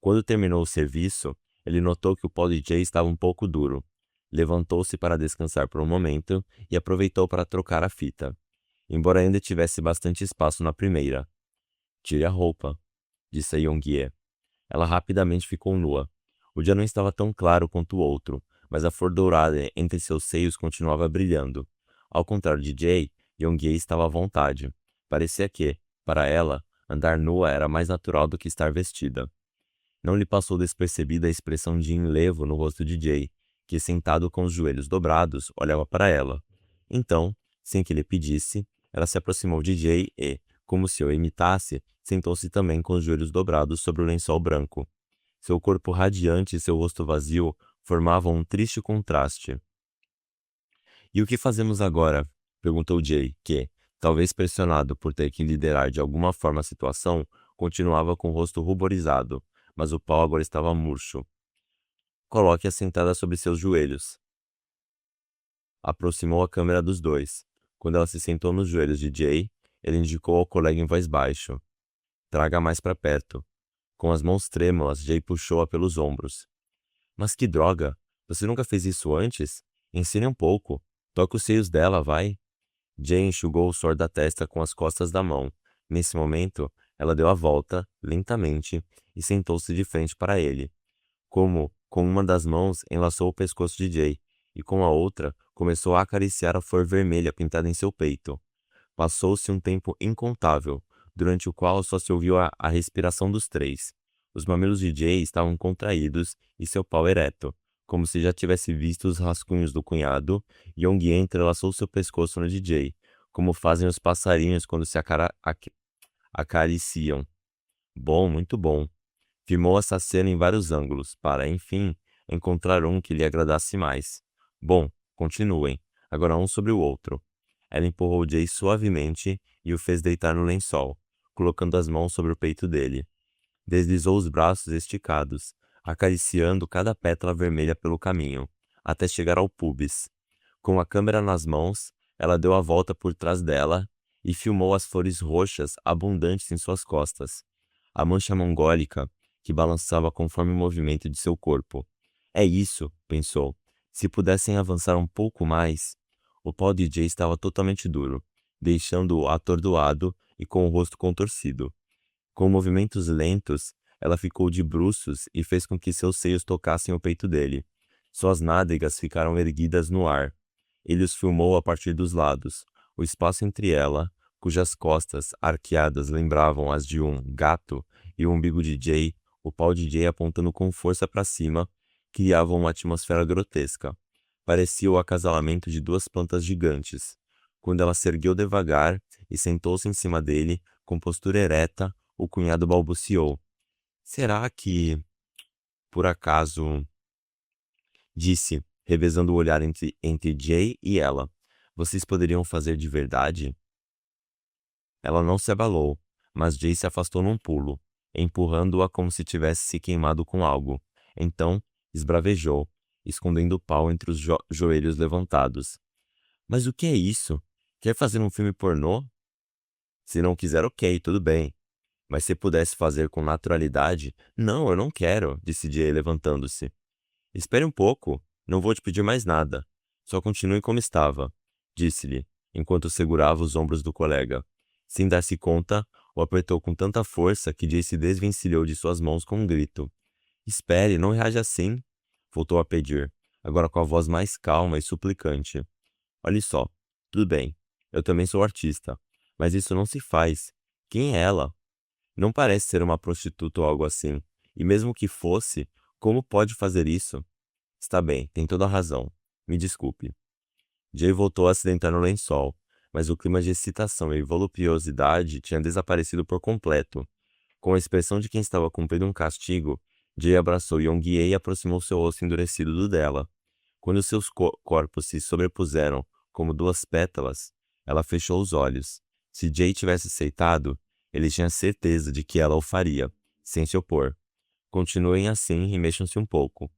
Quando terminou o serviço, ele notou que o pau de Jay estava um pouco duro. Levantou-se para descansar por um momento e aproveitou para trocar a fita, embora ainda tivesse bastante espaço na primeira. Tire a roupa, disse a Yong-ye. Ela rapidamente ficou nua. O dia não estava tão claro quanto o outro, mas a flor dourada entre seus seios continuava brilhando. Ao contrário de Jay, Yong-ye estava à vontade. Parecia que, para ela, andar nua era mais natural do que estar vestida. Não lhe passou despercebida a expressão de enlevo no rosto de Jay, que, sentado com os joelhos dobrados, olhava para ela. Então, sem que ele pedisse, ela se aproximou de Jay e, como se o imitasse, sentou-se também com os joelhos dobrados sobre o lençol branco. Seu corpo radiante e seu rosto vazio formavam um triste contraste. E o que fazemos agora? Perguntou Jay, que, talvez pressionado por ter que liderar de alguma forma a situação, continuava com o rosto ruborizado, mas o pau agora estava murcho. Coloque-a sentada sobre seus joelhos. Aproximou a câmera dos dois. Quando ela se sentou nos joelhos de Jay, ele indicou ao colega em voz baixa. Traga mais para perto. Com as mãos trêmulas, Jay puxou-a pelos ombros. Mas que droga! Você nunca fez isso antes? Ensine um pouco. Toque os seios dela, vai. Jay enxugou o suor da testa com as costas da mão. Nesse momento, ela deu a volta, lentamente, e sentou-se de frente para ele. Com uma das mãos, enlaçou o pescoço de Jay, e com a outra, começou a acariciar a flor vermelha pintada em seu peito. Passou-se um tempo incontável, durante o qual só se ouviu a respiração dos três. Os mamilos de Jay estavam contraídos e seu pau ereto, como se já tivesse visto os rascunhos do cunhado. Yong-ye entrelaçou seu pescoço no de Jay, como fazem os passarinhos quando se acariciam. Bom, muito bom. Filmou essa cena em vários ângulos, para, enfim, encontrar um que lhe agradasse mais. Bom, continuem, agora um sobre o outro. Ela empurrou Jay suavemente e o fez deitar no lençol, colocando as mãos sobre o peito dele. Deslizou os braços esticados, acariciando cada pétala vermelha pelo caminho, até chegar ao pubis. Com a câmera nas mãos, ela deu a volta por trás dela e filmou as flores roxas abundantes em suas costas. A mancha mongólica, que balançava conforme o movimento de seu corpo. É isso, pensou. Se pudessem avançar um pouco mais... O pau de Jay estava totalmente duro, deixando-o atordoado e com o rosto contorcido. Com movimentos lentos, ela ficou de bruços e fez com que seus seios tocassem o peito dele. Suas nádegas ficaram erguidas no ar. Ele os filmou a partir dos lados. O espaço entre ela, cujas costas arqueadas lembravam as de um gato, e o umbigo de Jay, o pau de Jay apontando com força para cima, criavam uma atmosfera grotesca. Parecia o acasalamento de duas plantas gigantes. Quando ela se ergueu devagar e sentou-se em cima dele, com postura ereta, o cunhado balbuciou. Será que, por acaso... Disse, revezando o olhar entre Jay e ela. Vocês poderiam fazer de verdade? Ela não se abalou, mas Jay se afastou num pulo, empurrando-a como se tivesse se queimado com algo. Então, esbravejou. escondendo o pau entre os joelhos levantados. Mas o que é isso? Quer fazer um filme pornô? Se não quiser, ok, tudo bem. Mas se pudesse fazer com naturalidade... Não, eu não quero, disse Jay levantando-se. Espere um pouco, não vou te pedir mais nada. Só continue como estava, disse-lhe, enquanto segurava os ombros do colega. Sem dar-se conta, o apertou com tanta força que Jay se desvencilhou de suas mãos com um grito. Espere, não reaja assim, voltou a pedir, agora com a voz mais calma e suplicante. Olhe só, tudo bem, eu também sou artista, mas isso não se faz. Quem é ela? Não parece ser uma prostituta ou algo assim. E mesmo que fosse, como pode fazer isso? Está bem, tem toda a razão. Me desculpe. Jay voltou a se deitar no lençol, mas o clima de excitação e voluptuosidade tinha desaparecido por completo. Com a expressão de quem estava cumprindo um castigo, Jay abraçou Young-Ye e aproximou seu rosto endurecido do dela. Quando seus corpos se sobrepuseram como duas pétalas, ela fechou os olhos. Se Jay tivesse aceitado, ele tinha certeza de que ela o faria, sem se opor. Continuem assim e mexam-se um pouco.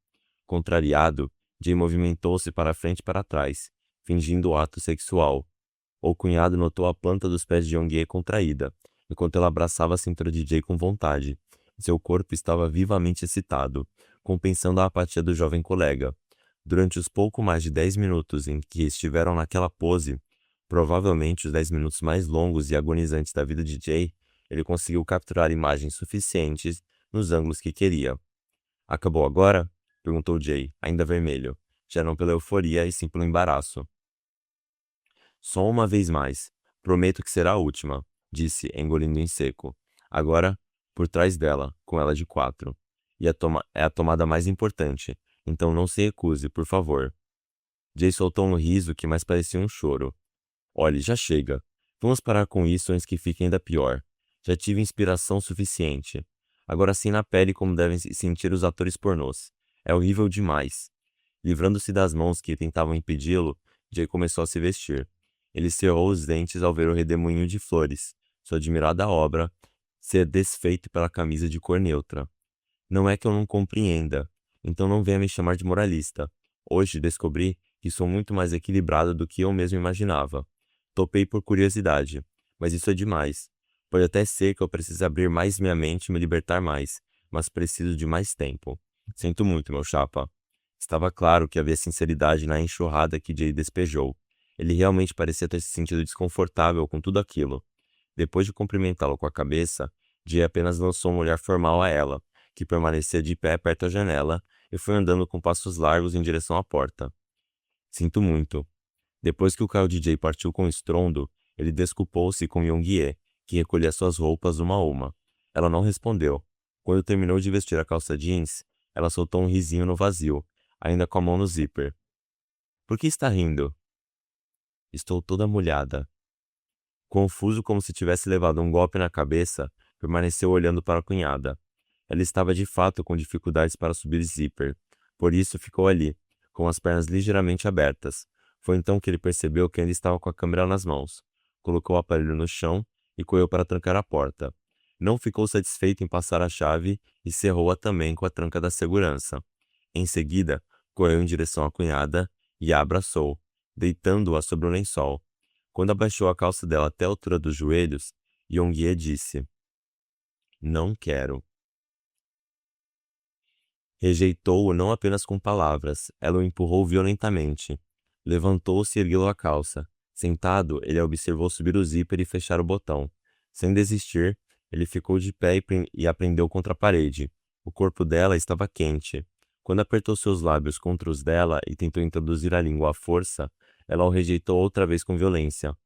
Contrariado, Jay movimentou-se para frente e para trás, fingindo o ato sexual. O cunhado notou a planta dos pés de Young-Ye contraída, enquanto ela abraçava a cintura de Jay com vontade. Seu corpo estava vivamente excitado, compensando a apatia do jovem colega. Durante os pouco mais de 10 minutos em que estiveram naquela pose, provavelmente os 10 minutos mais longos e agonizantes da vida de Jay, ele conseguiu capturar imagens suficientes nos ângulos que queria. Acabou agora? Perguntou Jay, ainda vermelho, já não pela euforia e sim pelo embaraço. Só uma vez mais. Prometo que será a última, disse, engolindo em seco. Agora, por trás dela, com ela de 4. E é a tomada mais importante, então não se recuse, por favor. Jay soltou um riso que mais parecia um choro. Olhe, já chega. Vamos parar com isso antes que fique ainda pior. Já tive inspiração suficiente. Agora sim na pele como devem se sentir os atores pornôs. É horrível demais. Livrando-se das mãos que tentavam impedi-lo, Jay começou a se vestir. Ele cerrou os dentes ao ver o redemoinho de flores, sua admirada obra, ser desfeito pela camisa de cor neutra. Não é que eu não compreenda, então não venha me chamar de moralista. Hoje descobri que sou muito mais equilibrado do que eu mesmo imaginava. Topei por curiosidade, mas isso é demais. Pode até ser que eu precise abrir mais minha mente e me libertar mais, mas preciso de mais tempo. Sinto muito, meu chapa. Estava claro que havia sinceridade na enxurrada que Jay despejou. Ele realmente parecia ter se sentido desconfortável com tudo aquilo. Depois de cumprimentá-lo com a cabeça, Jay apenas lançou um olhar formal a ela, que permanecia de pé perto da janela, e foi andando com passos largos em direção à porta. Sinto muito. Depois que o carro de Jay partiu com estrondo, ele desculpou-se com Young-Ye, que recolhia suas roupas uma a uma. Ela não respondeu. Quando terminou de vestir a calça jeans, ela soltou um risinho no vazio, ainda com a mão no zíper. Por que está rindo? Estou toda molhada. Confuso como se tivesse levado um golpe na cabeça, permaneceu olhando para a cunhada. Ela estava de fato com dificuldades para subir zíper, por isso ficou ali, com as pernas ligeiramente abertas. Foi então que ele percebeu que ainda estava com a câmera nas mãos. Colocou o aparelho no chão e correu para trancar a porta. Não ficou satisfeito em passar a chave e cerrou-a também com a tranca da segurança. Em seguida, correu em direção à cunhada e a abraçou, deitando-a sobre o lençol. Quando abaixou a calça dela até a altura dos joelhos, Young-Ye disse: Não quero. Rejeitou-o não apenas com palavras, ela o empurrou violentamente. Levantou-se e ergueu a calça. Sentado, ele a observou subir o zíper e fechar o botão. Sem desistir, ele ficou de pé e a prendeu contra a parede. O corpo dela estava quente. Quando apertou seus lábios contra os dela e tentou introduzir a língua à força, ela o rejeitou outra vez com violência.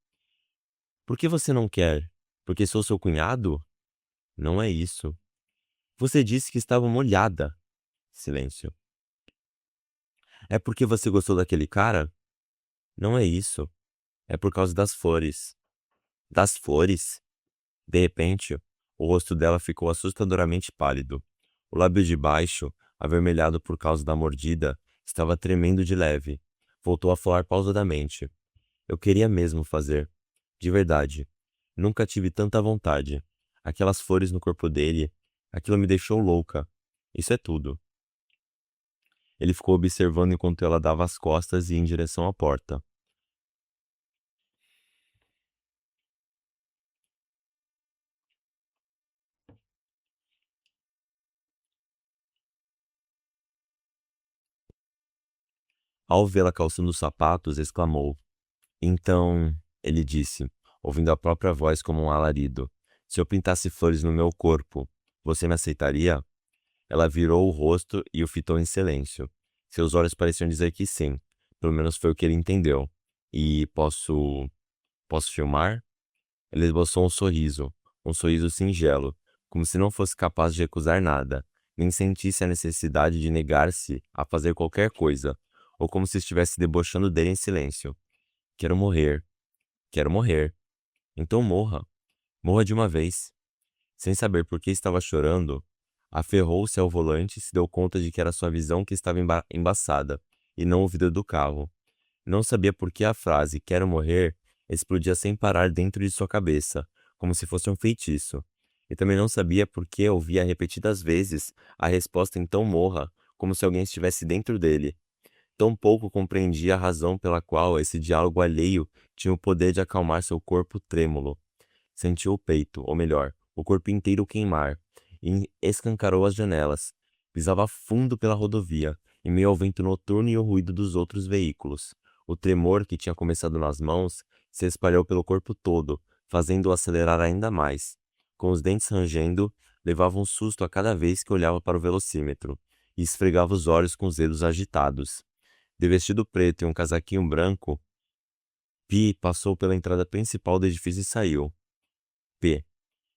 Por que você não quer? Porque sou seu cunhado? Não é isso. Você disse que estava molhada. Silêncio. É porque você gostou daquele cara? Não é isso. É por causa das flores. Das flores? De repente, o rosto dela ficou assustadoramente pálido. O lábio de baixo, avermelhado por causa da mordida, estava tremendo de leve. Voltou a falar pausadamente. Eu queria mesmo fazer. De verdade. Nunca tive tanta vontade. Aquelas flores no corpo dele, aquilo me deixou louca. Isso é tudo. Ele ficou observando enquanto ela dava as costas e ia em direção à porta. Ao vê-la calçando os sapatos, exclamou: "Então", ele disse, ouvindo a própria voz como um alarido, "se eu pintasse flores no meu corpo, você me aceitaria?" Ela virou o rosto e o fitou em silêncio. Seus olhos pareciam dizer que sim. Pelo menos foi o que ele entendeu. "E posso filmar?" Ele esboçou um sorriso singelo, como se não fosse capaz de recusar nada, nem sentisse a necessidade de negar-se a fazer qualquer coisa, ou como se estivesse debochando dele em silêncio. "Quero morrer. Quero morrer. Então morra. Morra de uma vez." Sem saber por que estava chorando, aferrou-se ao volante e se deu conta de que era sua visão que estava embaçada, e não o vidro do carro. Não sabia por que a frase "quero morrer" explodia sem parar dentro de sua cabeça, como se fosse um feitiço. E também não sabia por que ouvia repetidas vezes a resposta "então morra", como se alguém estivesse dentro dele. Tampouco compreendia a razão pela qual esse diálogo alheio tinha o poder de acalmar seu corpo trêmulo. Sentiu o peito, ou melhor, o corpo inteiro queimar, e escancarou as janelas. Pisava fundo pela rodovia, em meio ao vento noturno e ao ruído dos outros veículos. O tremor que tinha começado nas mãos se espalhou pelo corpo todo, fazendo-o acelerar ainda mais. Com os dentes rangendo, levava um susto a cada vez que olhava para o velocímetro, e esfregava os olhos com os dedos agitados. De vestido preto e um casaquinho branco, Pi passou pela entrada principal do edifício e saiu. P.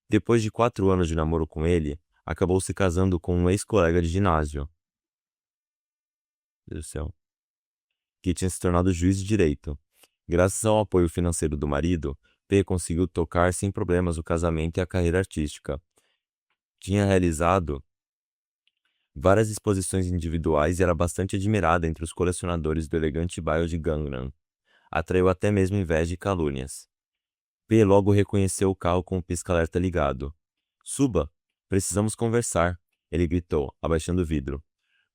Depois de 4 anos de namoro com ele, acabou se casando com um ex-colega de ginásio. Meu Deus do céu. Que tinha se tornado juiz de direito. Graças ao apoio financeiro do marido, P conseguiu tocar sem problemas o casamento e a carreira artística. Tinha realizado várias exposições individuais e era bastante admirada entre os colecionadores do elegante bairro de Gangnam. Atraiu até mesmo inveja e calúnias. P logo reconheceu o carro com o pisca-alerta ligado. "Suba! Precisamos conversar", ele gritou, abaixando o vidro.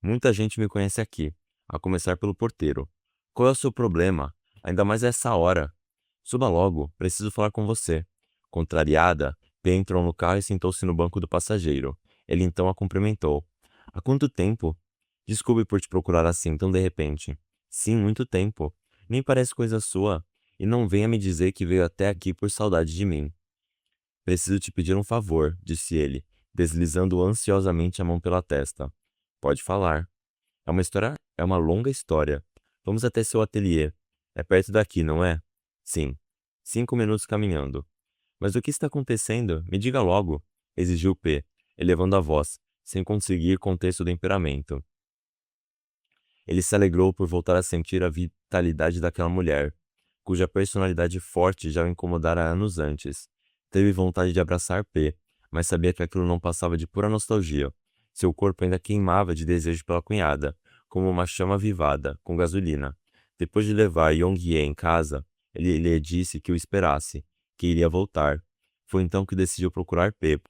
"Muita gente me conhece aqui, a começar pelo porteiro. Qual é o seu problema? Ainda mais a essa hora." "Suba logo, preciso falar com você." Contrariada, P entrou no carro e sentou-se no banco do passageiro. Ele então a cumprimentou. "Há quanto tempo?" "Desculpe por te procurar assim tão de repente." "Sim, muito tempo. Nem parece coisa sua. E não venha me dizer que veio até aqui por saudade de mim." "Preciso te pedir um favor", disse ele, deslizando ansiosamente a mão pela testa. "Pode falar." É uma longa história. Vamos até seu ateliê. É perto daqui, não é?" "Sim. 5 minutos caminhando." "Mas o que está acontecendo? Me diga logo", exigiu P, elevando a voz, sem conseguir conter seu temperamento. Ele se alegrou por voltar a sentir a vitalidade daquela mulher, cuja personalidade forte já o incomodara anos antes. Teve vontade de abraçar P, mas sabia que aquilo não passava de pura nostalgia. Seu corpo ainda queimava de desejo pela cunhada, como uma chama avivada, com gasolina. Depois de levar Yong-Ye em casa, ele lhe disse que o esperasse, que iria voltar. Foi então que decidiu procurar P.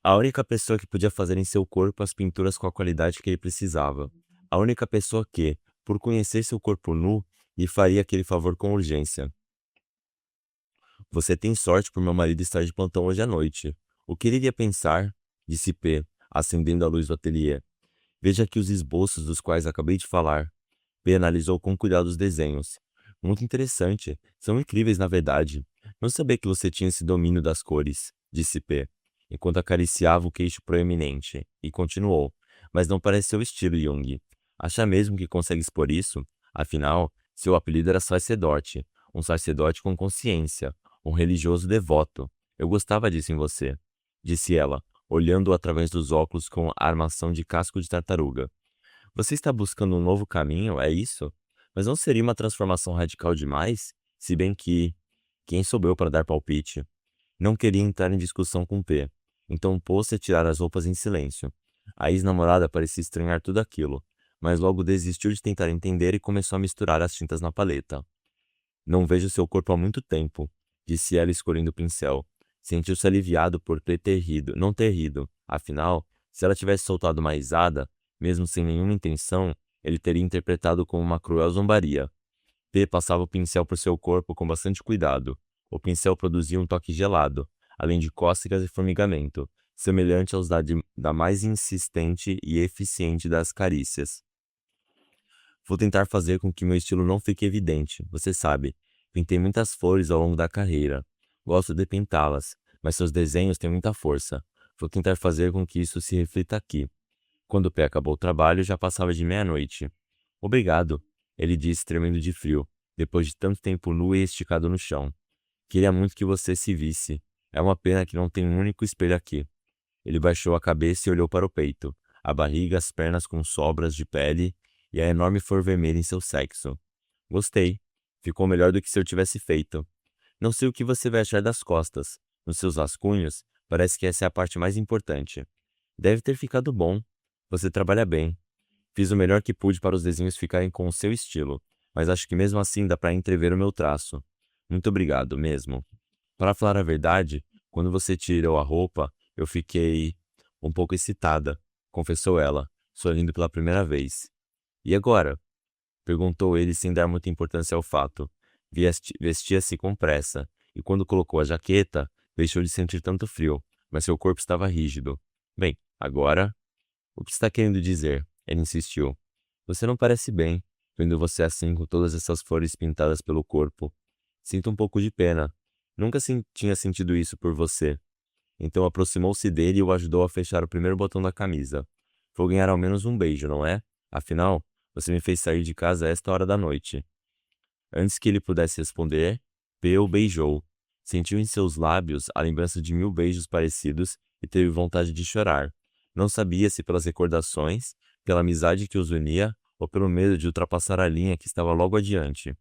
A única pessoa que podia fazer em seu corpo as pinturas com a qualidade que ele precisava. A única pessoa que, por conhecer seu corpo nu, lhe faria aquele favor com urgência. "Você tem sorte por meu marido estar de plantão hoje à noite. O que ele iria pensar?" disse P, acendendo a luz do ateliê. "Veja aqui os esboços dos quais acabei de falar." P analisou com cuidado os desenhos. "Muito interessante. São incríveis, na verdade. Não sabia que você tinha esse domínio das cores", disse P, enquanto acariciava o queixo proeminente, e continuou. "Mas não parece seu estilo, Jung. Acha mesmo que consegue expor isso? Afinal, seu apelido era sacerdote, um sacerdote com consciência, um religioso devoto. Eu gostava disso em você", disse ela, olhando-o através dos óculos com a armação de casco de tartaruga. "Você está buscando um novo caminho, é isso? Mas não seria uma transformação radical demais? Se bem que... Quem sou eu para dar palpite?" Não queria entrar em discussão com P, então pôs-se a tirar as roupas em silêncio. A ex-namorada parecia estranhar tudo aquilo, mas logo desistiu de tentar entender e começou a misturar as tintas na paleta. "Não vejo seu corpo há muito tempo", disse ela escolhendo o pincel. Sentiu-se aliviado por não ter rido. Afinal, Se ela tivesse soltado uma risada, mesmo sem nenhuma intenção, ele teria interpretado como uma cruel zombaria. P passava o pincel por seu corpo com bastante cuidado. O pincel produzia um toque gelado, além de cócegas e formigamento, semelhante aos da mais insistente e eficiente das carícias. Vou tentar fazer com que meu estilo não fique evidente, você sabe. Pintei muitas flores ao longo da carreira. Gosto de pintá-las, mas seus desenhos têm muita força. Vou tentar fazer com que isso se reflita aqui. Quando o pé acabou o trabalho, já passava de meia-noite. Obrigado, ele disse tremendo de frio, depois de tanto tempo nu e esticado no chão. Queria muito que você se visse. É uma pena que não tem um único espelho aqui. Ele baixou a cabeça e olhou para o peito, a barriga, as pernas com sobras de pele e a enorme flor vermelha em seu sexo. Gostei. Ficou melhor do que se eu tivesse feito. Não sei o que você vai achar das costas. Nos seus rascunhos, parece que essa é a parte mais importante. Deve ter ficado bom. Você trabalha bem. Fiz o melhor que pude para os desenhos ficarem com o seu estilo, mas acho que mesmo assim dá para entrever o meu traço. Muito obrigado, mesmo. Para falar a verdade, quando você tirou a roupa, eu fiquei um pouco excitada, confessou ela, sorrindo pela primeira vez. E agora? Perguntou ele sem dar muita importância ao fato. Vestia-se com pressa, e quando colocou a jaqueta, deixou de sentir tanto frio, mas seu corpo estava rígido. Bem, agora? O que está querendo dizer? Ele insistiu. Você não parece bem, vendo você assim com todas essas flores pintadas pelo corpo. Sinto um pouco de pena. Nunca tinha sentido isso por você. Então aproximou-se dele e o ajudou a fechar o primeiro botão da camisa. Vou ganhar ao menos um beijo, não é? Afinal, você me fez sair de casa a esta hora da noite. Antes que ele pudesse responder, P o beijou. Sentiu em seus lábios a lembrança de 1000 beijos parecidos e teve vontade de chorar. Não sabia se pelas recordações, pela amizade que os unia ou pelo medo de ultrapassar a linha que estava logo adiante.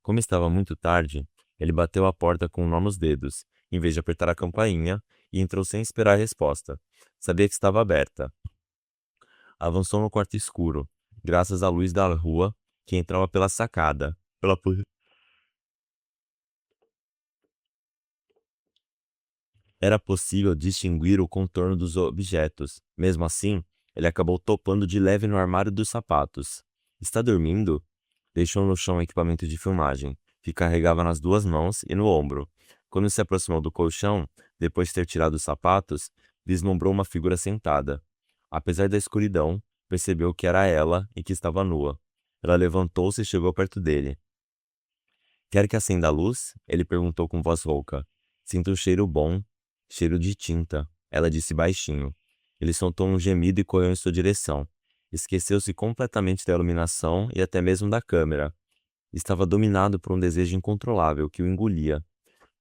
Como estava muito tarde, ele bateu a porta com um nó nos dedos, em vez de apertar a campainha, e entrou sem esperar a resposta. Sabia que estava aberta. Avançou no quarto escuro, graças à luz da rua que entrava pela sacada. Era possível distinguir o contorno dos objetos. Mesmo assim, ele acabou topando de leve no armário dos sapatos. Está dormindo? Deixou no chão o equipamento de filmagem, que carregava nas duas mãos e no ombro. Quando se aproximou do colchão, depois de ter tirado os sapatos, vislumbrou uma figura sentada. Apesar da escuridão, percebeu que era ela e que estava nua. Ela levantou-se e chegou perto dele. Quer que acenda a luz? Ele perguntou com voz rouca. Sinto um cheiro bom. Cheiro de tinta, ela disse baixinho. Ele soltou um gemido e correu em sua direção. Esqueceu-se completamente da iluminação e até mesmo da câmera. Estava dominado por um desejo incontrolável que o engolia.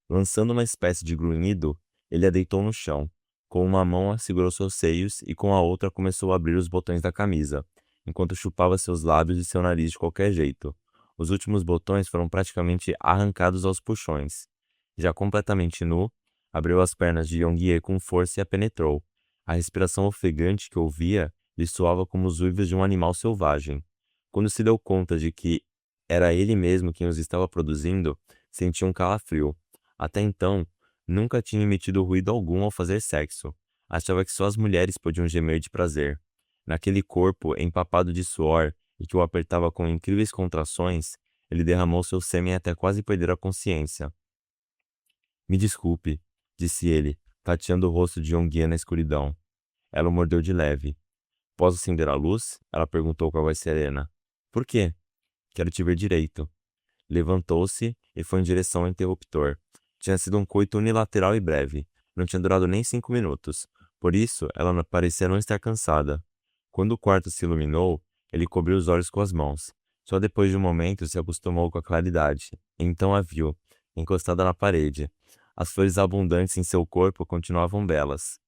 Lançando uma espécie de grunhido, ele a deitou no chão. Com uma mão segurou seus seios e com a outra começou a abrir os botões da camisa, enquanto chupava seus lábios e seu nariz de qualquer jeito. Os últimos botões foram praticamente arrancados aos puxões. Já completamente nu, abriu as pernas de Yongye com força e a penetrou. A respiração ofegante que ouvia lhe soava como os uivos de um animal selvagem. Quando se deu conta de que era ele mesmo quem os estava produzindo, sentiu um calafrio. Até então, nunca tinha emitido ruído algum ao fazer sexo. Achava que só as mulheres podiam gemer de prazer. Naquele corpo empapado de suor e que o apertava com incríveis contrações, ele derramou seu sêmen até quase perder a consciência. Me desculpe, disse ele, tateando o rosto de Yongye na escuridão. Ela o mordeu de leve. Posso acender a luz? Ela perguntou com a voz serena. Por quê? Quero te ver direito. Levantou-se e foi em direção ao interruptor. Tinha sido um coito unilateral e breve. Não tinha durado nem 5 minutos. Por isso, ela parecia não estar cansada. Quando o quarto se iluminou, ele cobriu os olhos com as mãos. Só depois de um momento se acostumou com a claridade. Então a viu, encostada na parede. As flores abundantes em seu corpo continuavam belas.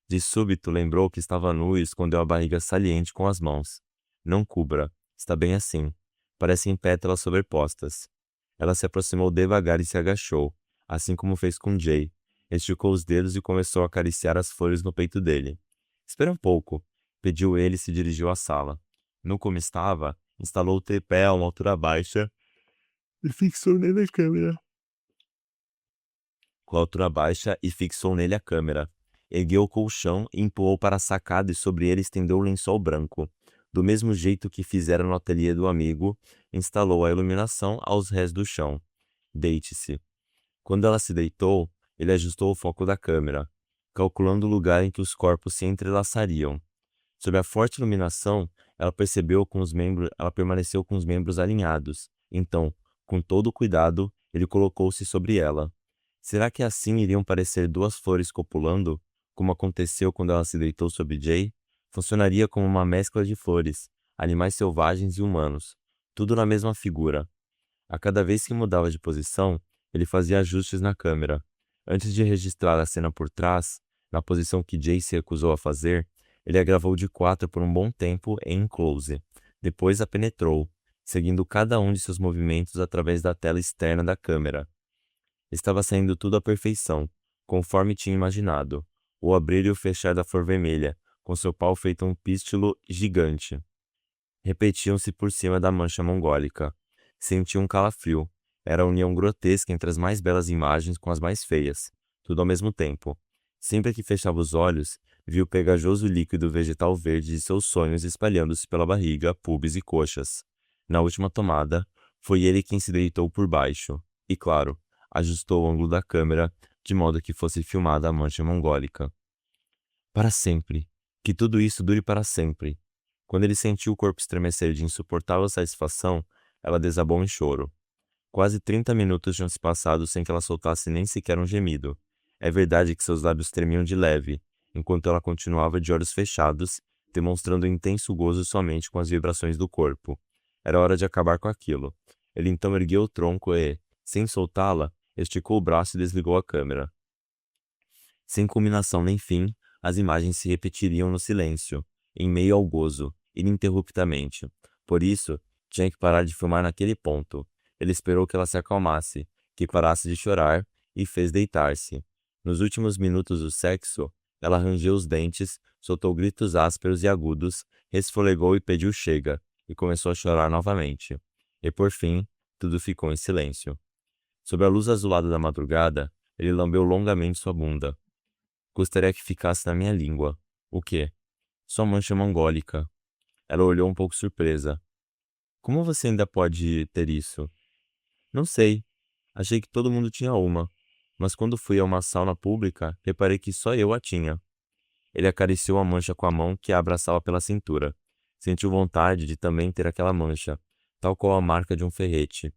De súbito lembrou que estava nu e escondeu a barriga saliente com as mãos. Não cubra. Está bem assim. Parecem pétalas sobrepostas. Ela se aproximou devagar e se agachou, assim como fez com Jay. Esticou os dedos e começou a acariciar as flores no peito dele. Espera um pouco, pediu ele e se dirigiu à sala. Nu como estava, instalou o tripé a uma altura baixa e fixou nele a câmera. Com a altura baixa e fixou nele a câmera. ergueu o colchão e empurrou para a sacada e sobre ele estendeu o lençol branco. Do mesmo jeito que fizera no ateliê do amigo, instalou a iluminação aos rés do chão. Deite-se. Quando ela se deitou, ele ajustou o foco da câmera, calculando o lugar em que os corpos se entrelaçariam. Sob a forte iluminação, ela permaneceu com os membros alinhados. Então, com todo o cuidado, ele colocou-se sobre ela. Será que assim iriam parecer duas flores copulando, como aconteceu quando ela se deitou sobre Jay? Funcionaria como uma mescla de flores, animais selvagens e humanos, tudo na mesma figura. A cada vez que mudava de posição, ele fazia ajustes na câmera. Antes de registrar a cena por trás, na posição que Jay se recusou a fazer, ele a gravou de 4 por um bom tempo em close. Depois a penetrou, seguindo cada um de seus movimentos através da tela externa da câmera. Estava saindo tudo à perfeição, conforme tinha imaginado. O abrir e o fechar da flor vermelha, com seu pau feito um pístilo gigante, repetiam-se por cima da mancha mongólica. Sentia um calafrio. Era a união grotesca entre as mais belas imagens com as mais feias, tudo ao mesmo tempo. Sempre que fechava os olhos, via o pegajoso líquido vegetal verde de seus sonhos espalhando-se pela barriga, pubis e coxas. Na última tomada, foi ele quem se deitou por baixo. E, claro, ajustou o ângulo da câmera de modo que fosse filmada a mancha mongólica. Para sempre. Que tudo isso dure para sempre. Quando ele sentiu o corpo estremecer de insuportável satisfação, ela desabou em choro. Quase 30 minutos tinham se passado sem que ela soltasse nem sequer um gemido. É verdade que seus lábios tremiam de leve, enquanto ela continuava de olhos fechados, demonstrando intenso gozo somente com as vibrações do corpo. Era hora de acabar com aquilo. Ele então ergueu o tronco e, sem soltá-la, esticou o braço e desligou a câmera. Sem culminação nem fim, as imagens se repetiriam no silêncio, em meio ao gozo, ininterruptamente. Por isso, tinha que parar de filmar naquele ponto. Ele esperou que ela se acalmasse, que parasse de chorar, e fez deitar-se. Nos últimos minutos do sexo, ela rangeu os dentes, soltou gritos ásperos e agudos, resfolegou e pediu chega, e começou a chorar novamente. E por fim, tudo ficou em silêncio. Sob a luz azulada da madrugada, ele lambeu longamente sua bunda. Gostaria que ficasse na minha língua. O quê? Sua mancha mongólica. Ela olhou um pouco surpresa. Como você ainda pode ter isso? Não sei. Achei que todo mundo tinha uma. Mas quando fui a uma sauna pública, reparei que só eu a tinha. Ele acariciou a mancha com a mão que a abraçava pela cintura. Sentiu vontade de também ter aquela mancha, tal qual a marca de um ferrete.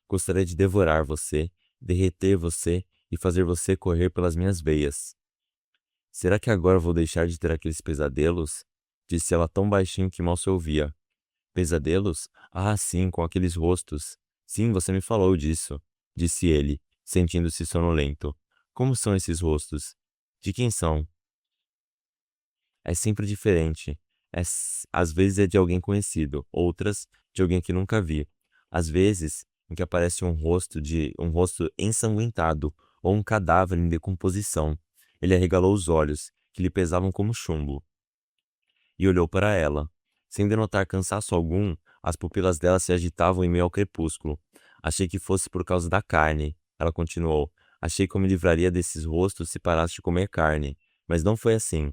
Gostaria de devorar você, derreter você e fazer você correr pelas minhas veias. Será que agora vou deixar de ter aqueles pesadelos? Disse ela tão baixinho que mal se ouvia. Pesadelos? Ah, sim, com aqueles rostos. Sim, você me falou disso, disse ele, sentindo-se sonolento. Como são esses rostos? De quem são? É sempre diferente. Às vezes é de alguém conhecido, outras de alguém que nunca vi. Às vezes, em que aparece um rosto ensanguentado ou um cadáver em decomposição. Ele arregalou os olhos, que lhe pesavam como chumbo, e olhou para ela. Sem denotar cansaço algum, as pupilas dela se agitavam em meio ao crepúsculo. Achei que fosse por causa da carne, ela continuou. Achei que eu me livraria desses rostos se parasse de comer carne, mas não foi assim.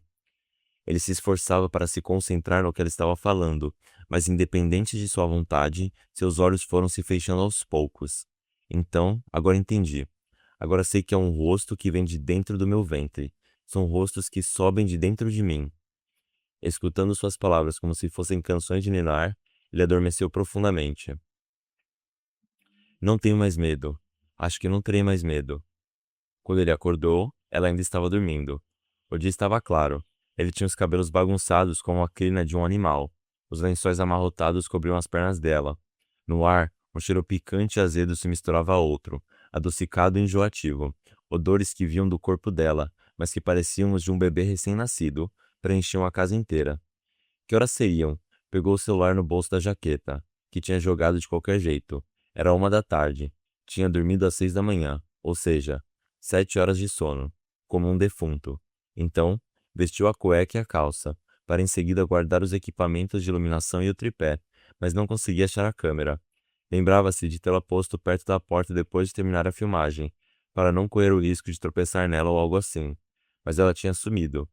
Ele se esforçava para se concentrar no que ela estava falando, mas independente de sua vontade, seus olhos foram se fechando aos poucos. Então, agora entendi. Agora sei que é um rosto que vem de dentro do meu ventre. São rostos que sobem de dentro de mim. Escutando suas palavras como se fossem canções de ninar, ele adormeceu profundamente. Não tenho mais medo. Acho que não terei mais medo. Quando ele acordou, ela ainda estava dormindo. O dia estava claro. Ele tinha os cabelos bagunçados como a crina de um animal. Os lençóis amarrotados cobriam as pernas dela. No ar, um cheiro picante e azedo se misturava a outro, adocicado e enjoativo. Odores que vinham do corpo dela, mas que pareciam os de um bebê recém-nascido, preenchiam a casa inteira. Que horas seriam? Pegou o celular no bolso da jaqueta, que tinha jogado de qualquer jeito. Era 1 da tarde. Tinha dormido às 6 da manhã, ou seja, 7 horas de sono, como um defunto. Então, vestiu a cueca e a calça, para em seguida guardar os equipamentos de iluminação e o tripé, mas não conseguia achar a câmera. Lembrava-se de tê-la posto perto da porta depois de terminar a filmagem, para não correr o risco de tropeçar nela ou algo assim. mas ela tinha sumido.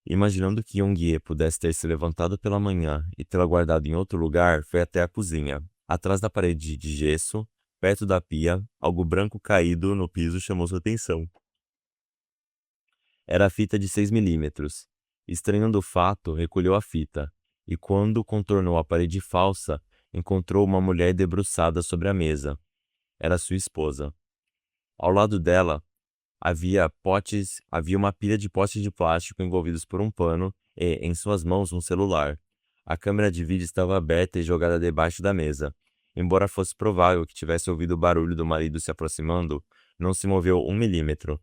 Imaginando que Yongie pudesse ter se levantado pela manhã e tê-la guardado em outro lugar, foi até a cozinha. Atrás da parede de gesso, perto da pia, algo branco caído no piso chamou sua atenção. Era a fita de 6 milímetros. Estranhando o fato, recolheu a fita, e quando contornou a parede falsa, encontrou uma mulher debruçada sobre a mesa. Era sua esposa. Ao lado dela, havia uma pilha de potes de plástico envolvidos por um pano e, em suas mãos, um celular. A câmera de vídeo estava aberta e jogada debaixo da mesa. Embora fosse provável que tivesse ouvido o barulho do marido se aproximando, não se moveu um milímetro.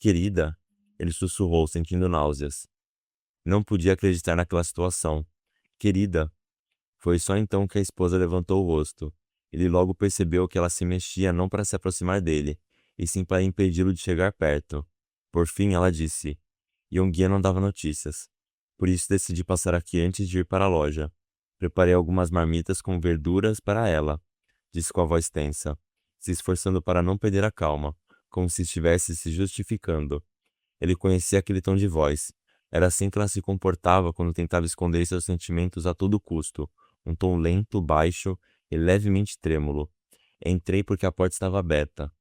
Querida, ele sussurrou, sentindo náuseas. Não podia acreditar naquela situação. Querida. Foi só então que a esposa levantou o rosto. Ele logo percebeu que ela se mexia não para se aproximar dele, e sim para impedi-lo de chegar perto. Por fim, ela disse: Yongie não dava notícias. Por isso decidi passar aqui antes de ir para a loja. Preparei algumas marmitas com verduras para ela, disse com a voz tensa, se esforçando para não perder a calma, como se estivesse se justificando. Ele conhecia aquele tom de voz. Era assim que ela se comportava quando tentava esconder seus sentimentos a todo custo. Um tom lento, baixo e levemente trêmulo. Entrei porque a porta estava aberta.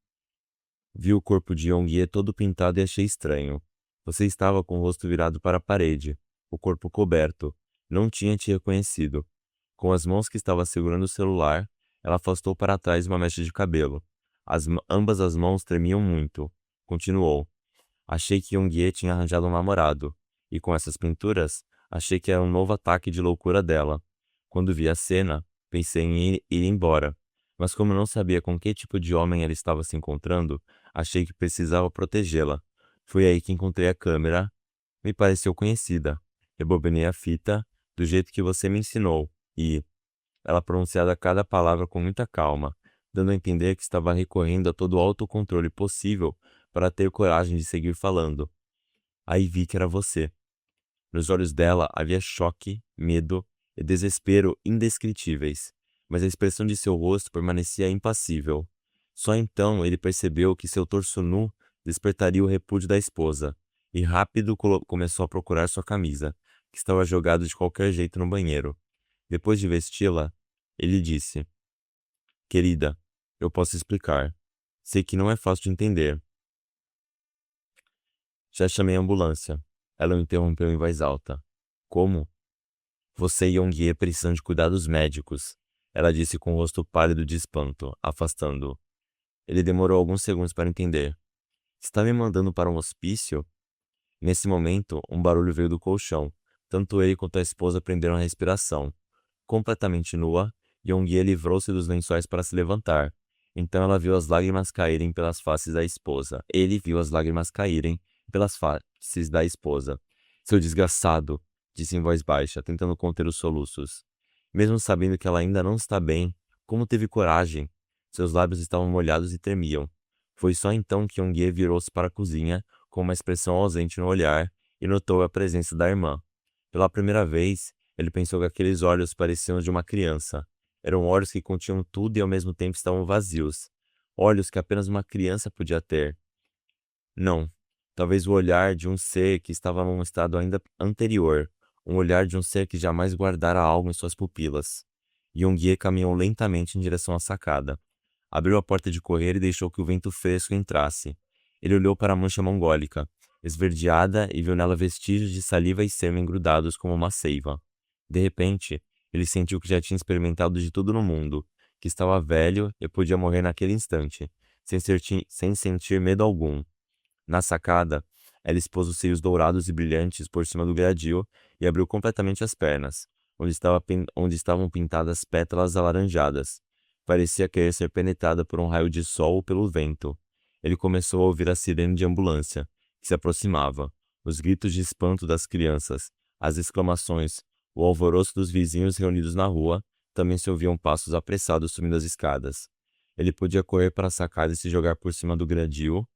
Vi o corpo de Yongie todo pintado e achei estranho. Você estava com o rosto virado para a parede, o corpo coberto. Não tinha te reconhecido. Com as mãos que estava segurando o celular, ela afastou para trás uma mecha de cabelo. Ambas as mãos tremiam muito. Continuou. Achei que Yongie tinha arranjado um namorado, e com essas pinturas, achei que era um novo ataque de loucura dela. Quando vi a cena, pensei em ir embora, mas como não sabia com que tipo de homem ela estava se encontrando, achei que precisava protegê-la. Foi aí que encontrei a câmera. Me pareceu conhecida. Rebobinei a fita, do jeito que você me ensinou, e ela pronunciava cada palavra com muita calma, dando a entender que estava recorrendo a todo o autocontrole possível para ter coragem de seguir falando. Aí vi que era você. Nos olhos dela havia choque, medo e desespero indescritíveis, mas a expressão de seu rosto permanecia impassível. Só então ele percebeu que seu torso nu despertaria o repúdio da esposa, e rápido começou a procurar sua camisa, que estava jogada de qualquer jeito no banheiro. Depois de vesti-la, ele disse: Querida, eu posso explicar. Sei que não é fácil de entender. Já chamei a ambulância. Ela o interrompeu em voz alta. Como? Você e Yongie precisam de cuidados médicos. Ela disse com o rosto pálido de espanto, afastando-o. Ele demorou alguns segundos para entender. Está me mandando para um hospício? Nesse momento, um barulho veio do colchão. Tanto ele quanto a esposa prenderam a respiração. Completamente nua, Yongie livrou-se dos lençóis para se levantar. Então ela viu as lágrimas caírem pelas faces da esposa. Ele viu as lágrimas caírem pelas faces da esposa. Seu desgraçado, disse em voz baixa, tentando conter os soluços. Mesmo sabendo que ela ainda não está bem, como teve coragem? Seus lábios estavam molhados e tremiam. Foi só então que Yongie virou-se para a cozinha, com uma expressão ausente no olhar, e notou a presença da irmã. Pela primeira vez, ele pensou que aqueles olhos pareciam de uma criança. Eram olhos que continham tudo e ao mesmo tempo estavam vazios. Olhos que apenas uma criança podia ter. Não. Talvez o olhar de um ser que estava num estado ainda anterior. Um olhar de um ser que jamais guardara algo em suas pupilas. Yongie caminhou lentamente em direção à sacada. Abriu a porta de correr e deixou que o vento fresco entrasse. Ele olhou para a mancha mongólica, esverdeada, e viu nela vestígios de saliva e sêmen grudados como uma seiva. De repente, ele sentiu que já tinha experimentado de tudo no mundo, que estava velho e podia morrer naquele instante, sem sentir medo algum. Na sacada, ela expôs os seios dourados e brilhantes por cima do gradil e abriu completamente as pernas, onde estavam pintadas pétalas alaranjadas. Parecia querer ser penetrada por um raio de sol ou pelo vento. Ele começou a ouvir a sirene de ambulância, que se aproximava, os gritos de espanto das crianças, as exclamações, o alvoroço dos vizinhos reunidos na rua. Também se ouviam passos apressados subindo as escadas. Ele podia correr para a sacada e se jogar por cima do gradil,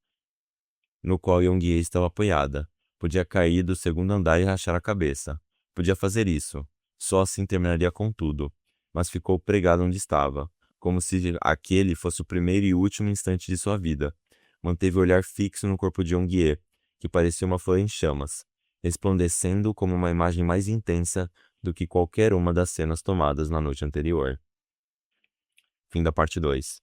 no qual Yongie estava apoiada. Podia cair do segundo andar e rachar a cabeça. Podia fazer isso. Só assim terminaria com tudo. Mas ficou pregado onde estava, como se aquele fosse o primeiro e último instante de sua vida. manteve o olhar fixo no corpo de Onguier, que parecia uma flor em chamas, resplandecendo como uma imagem mais intensa do que qualquer uma das cenas tomadas na noite anterior. Fim da parte 2.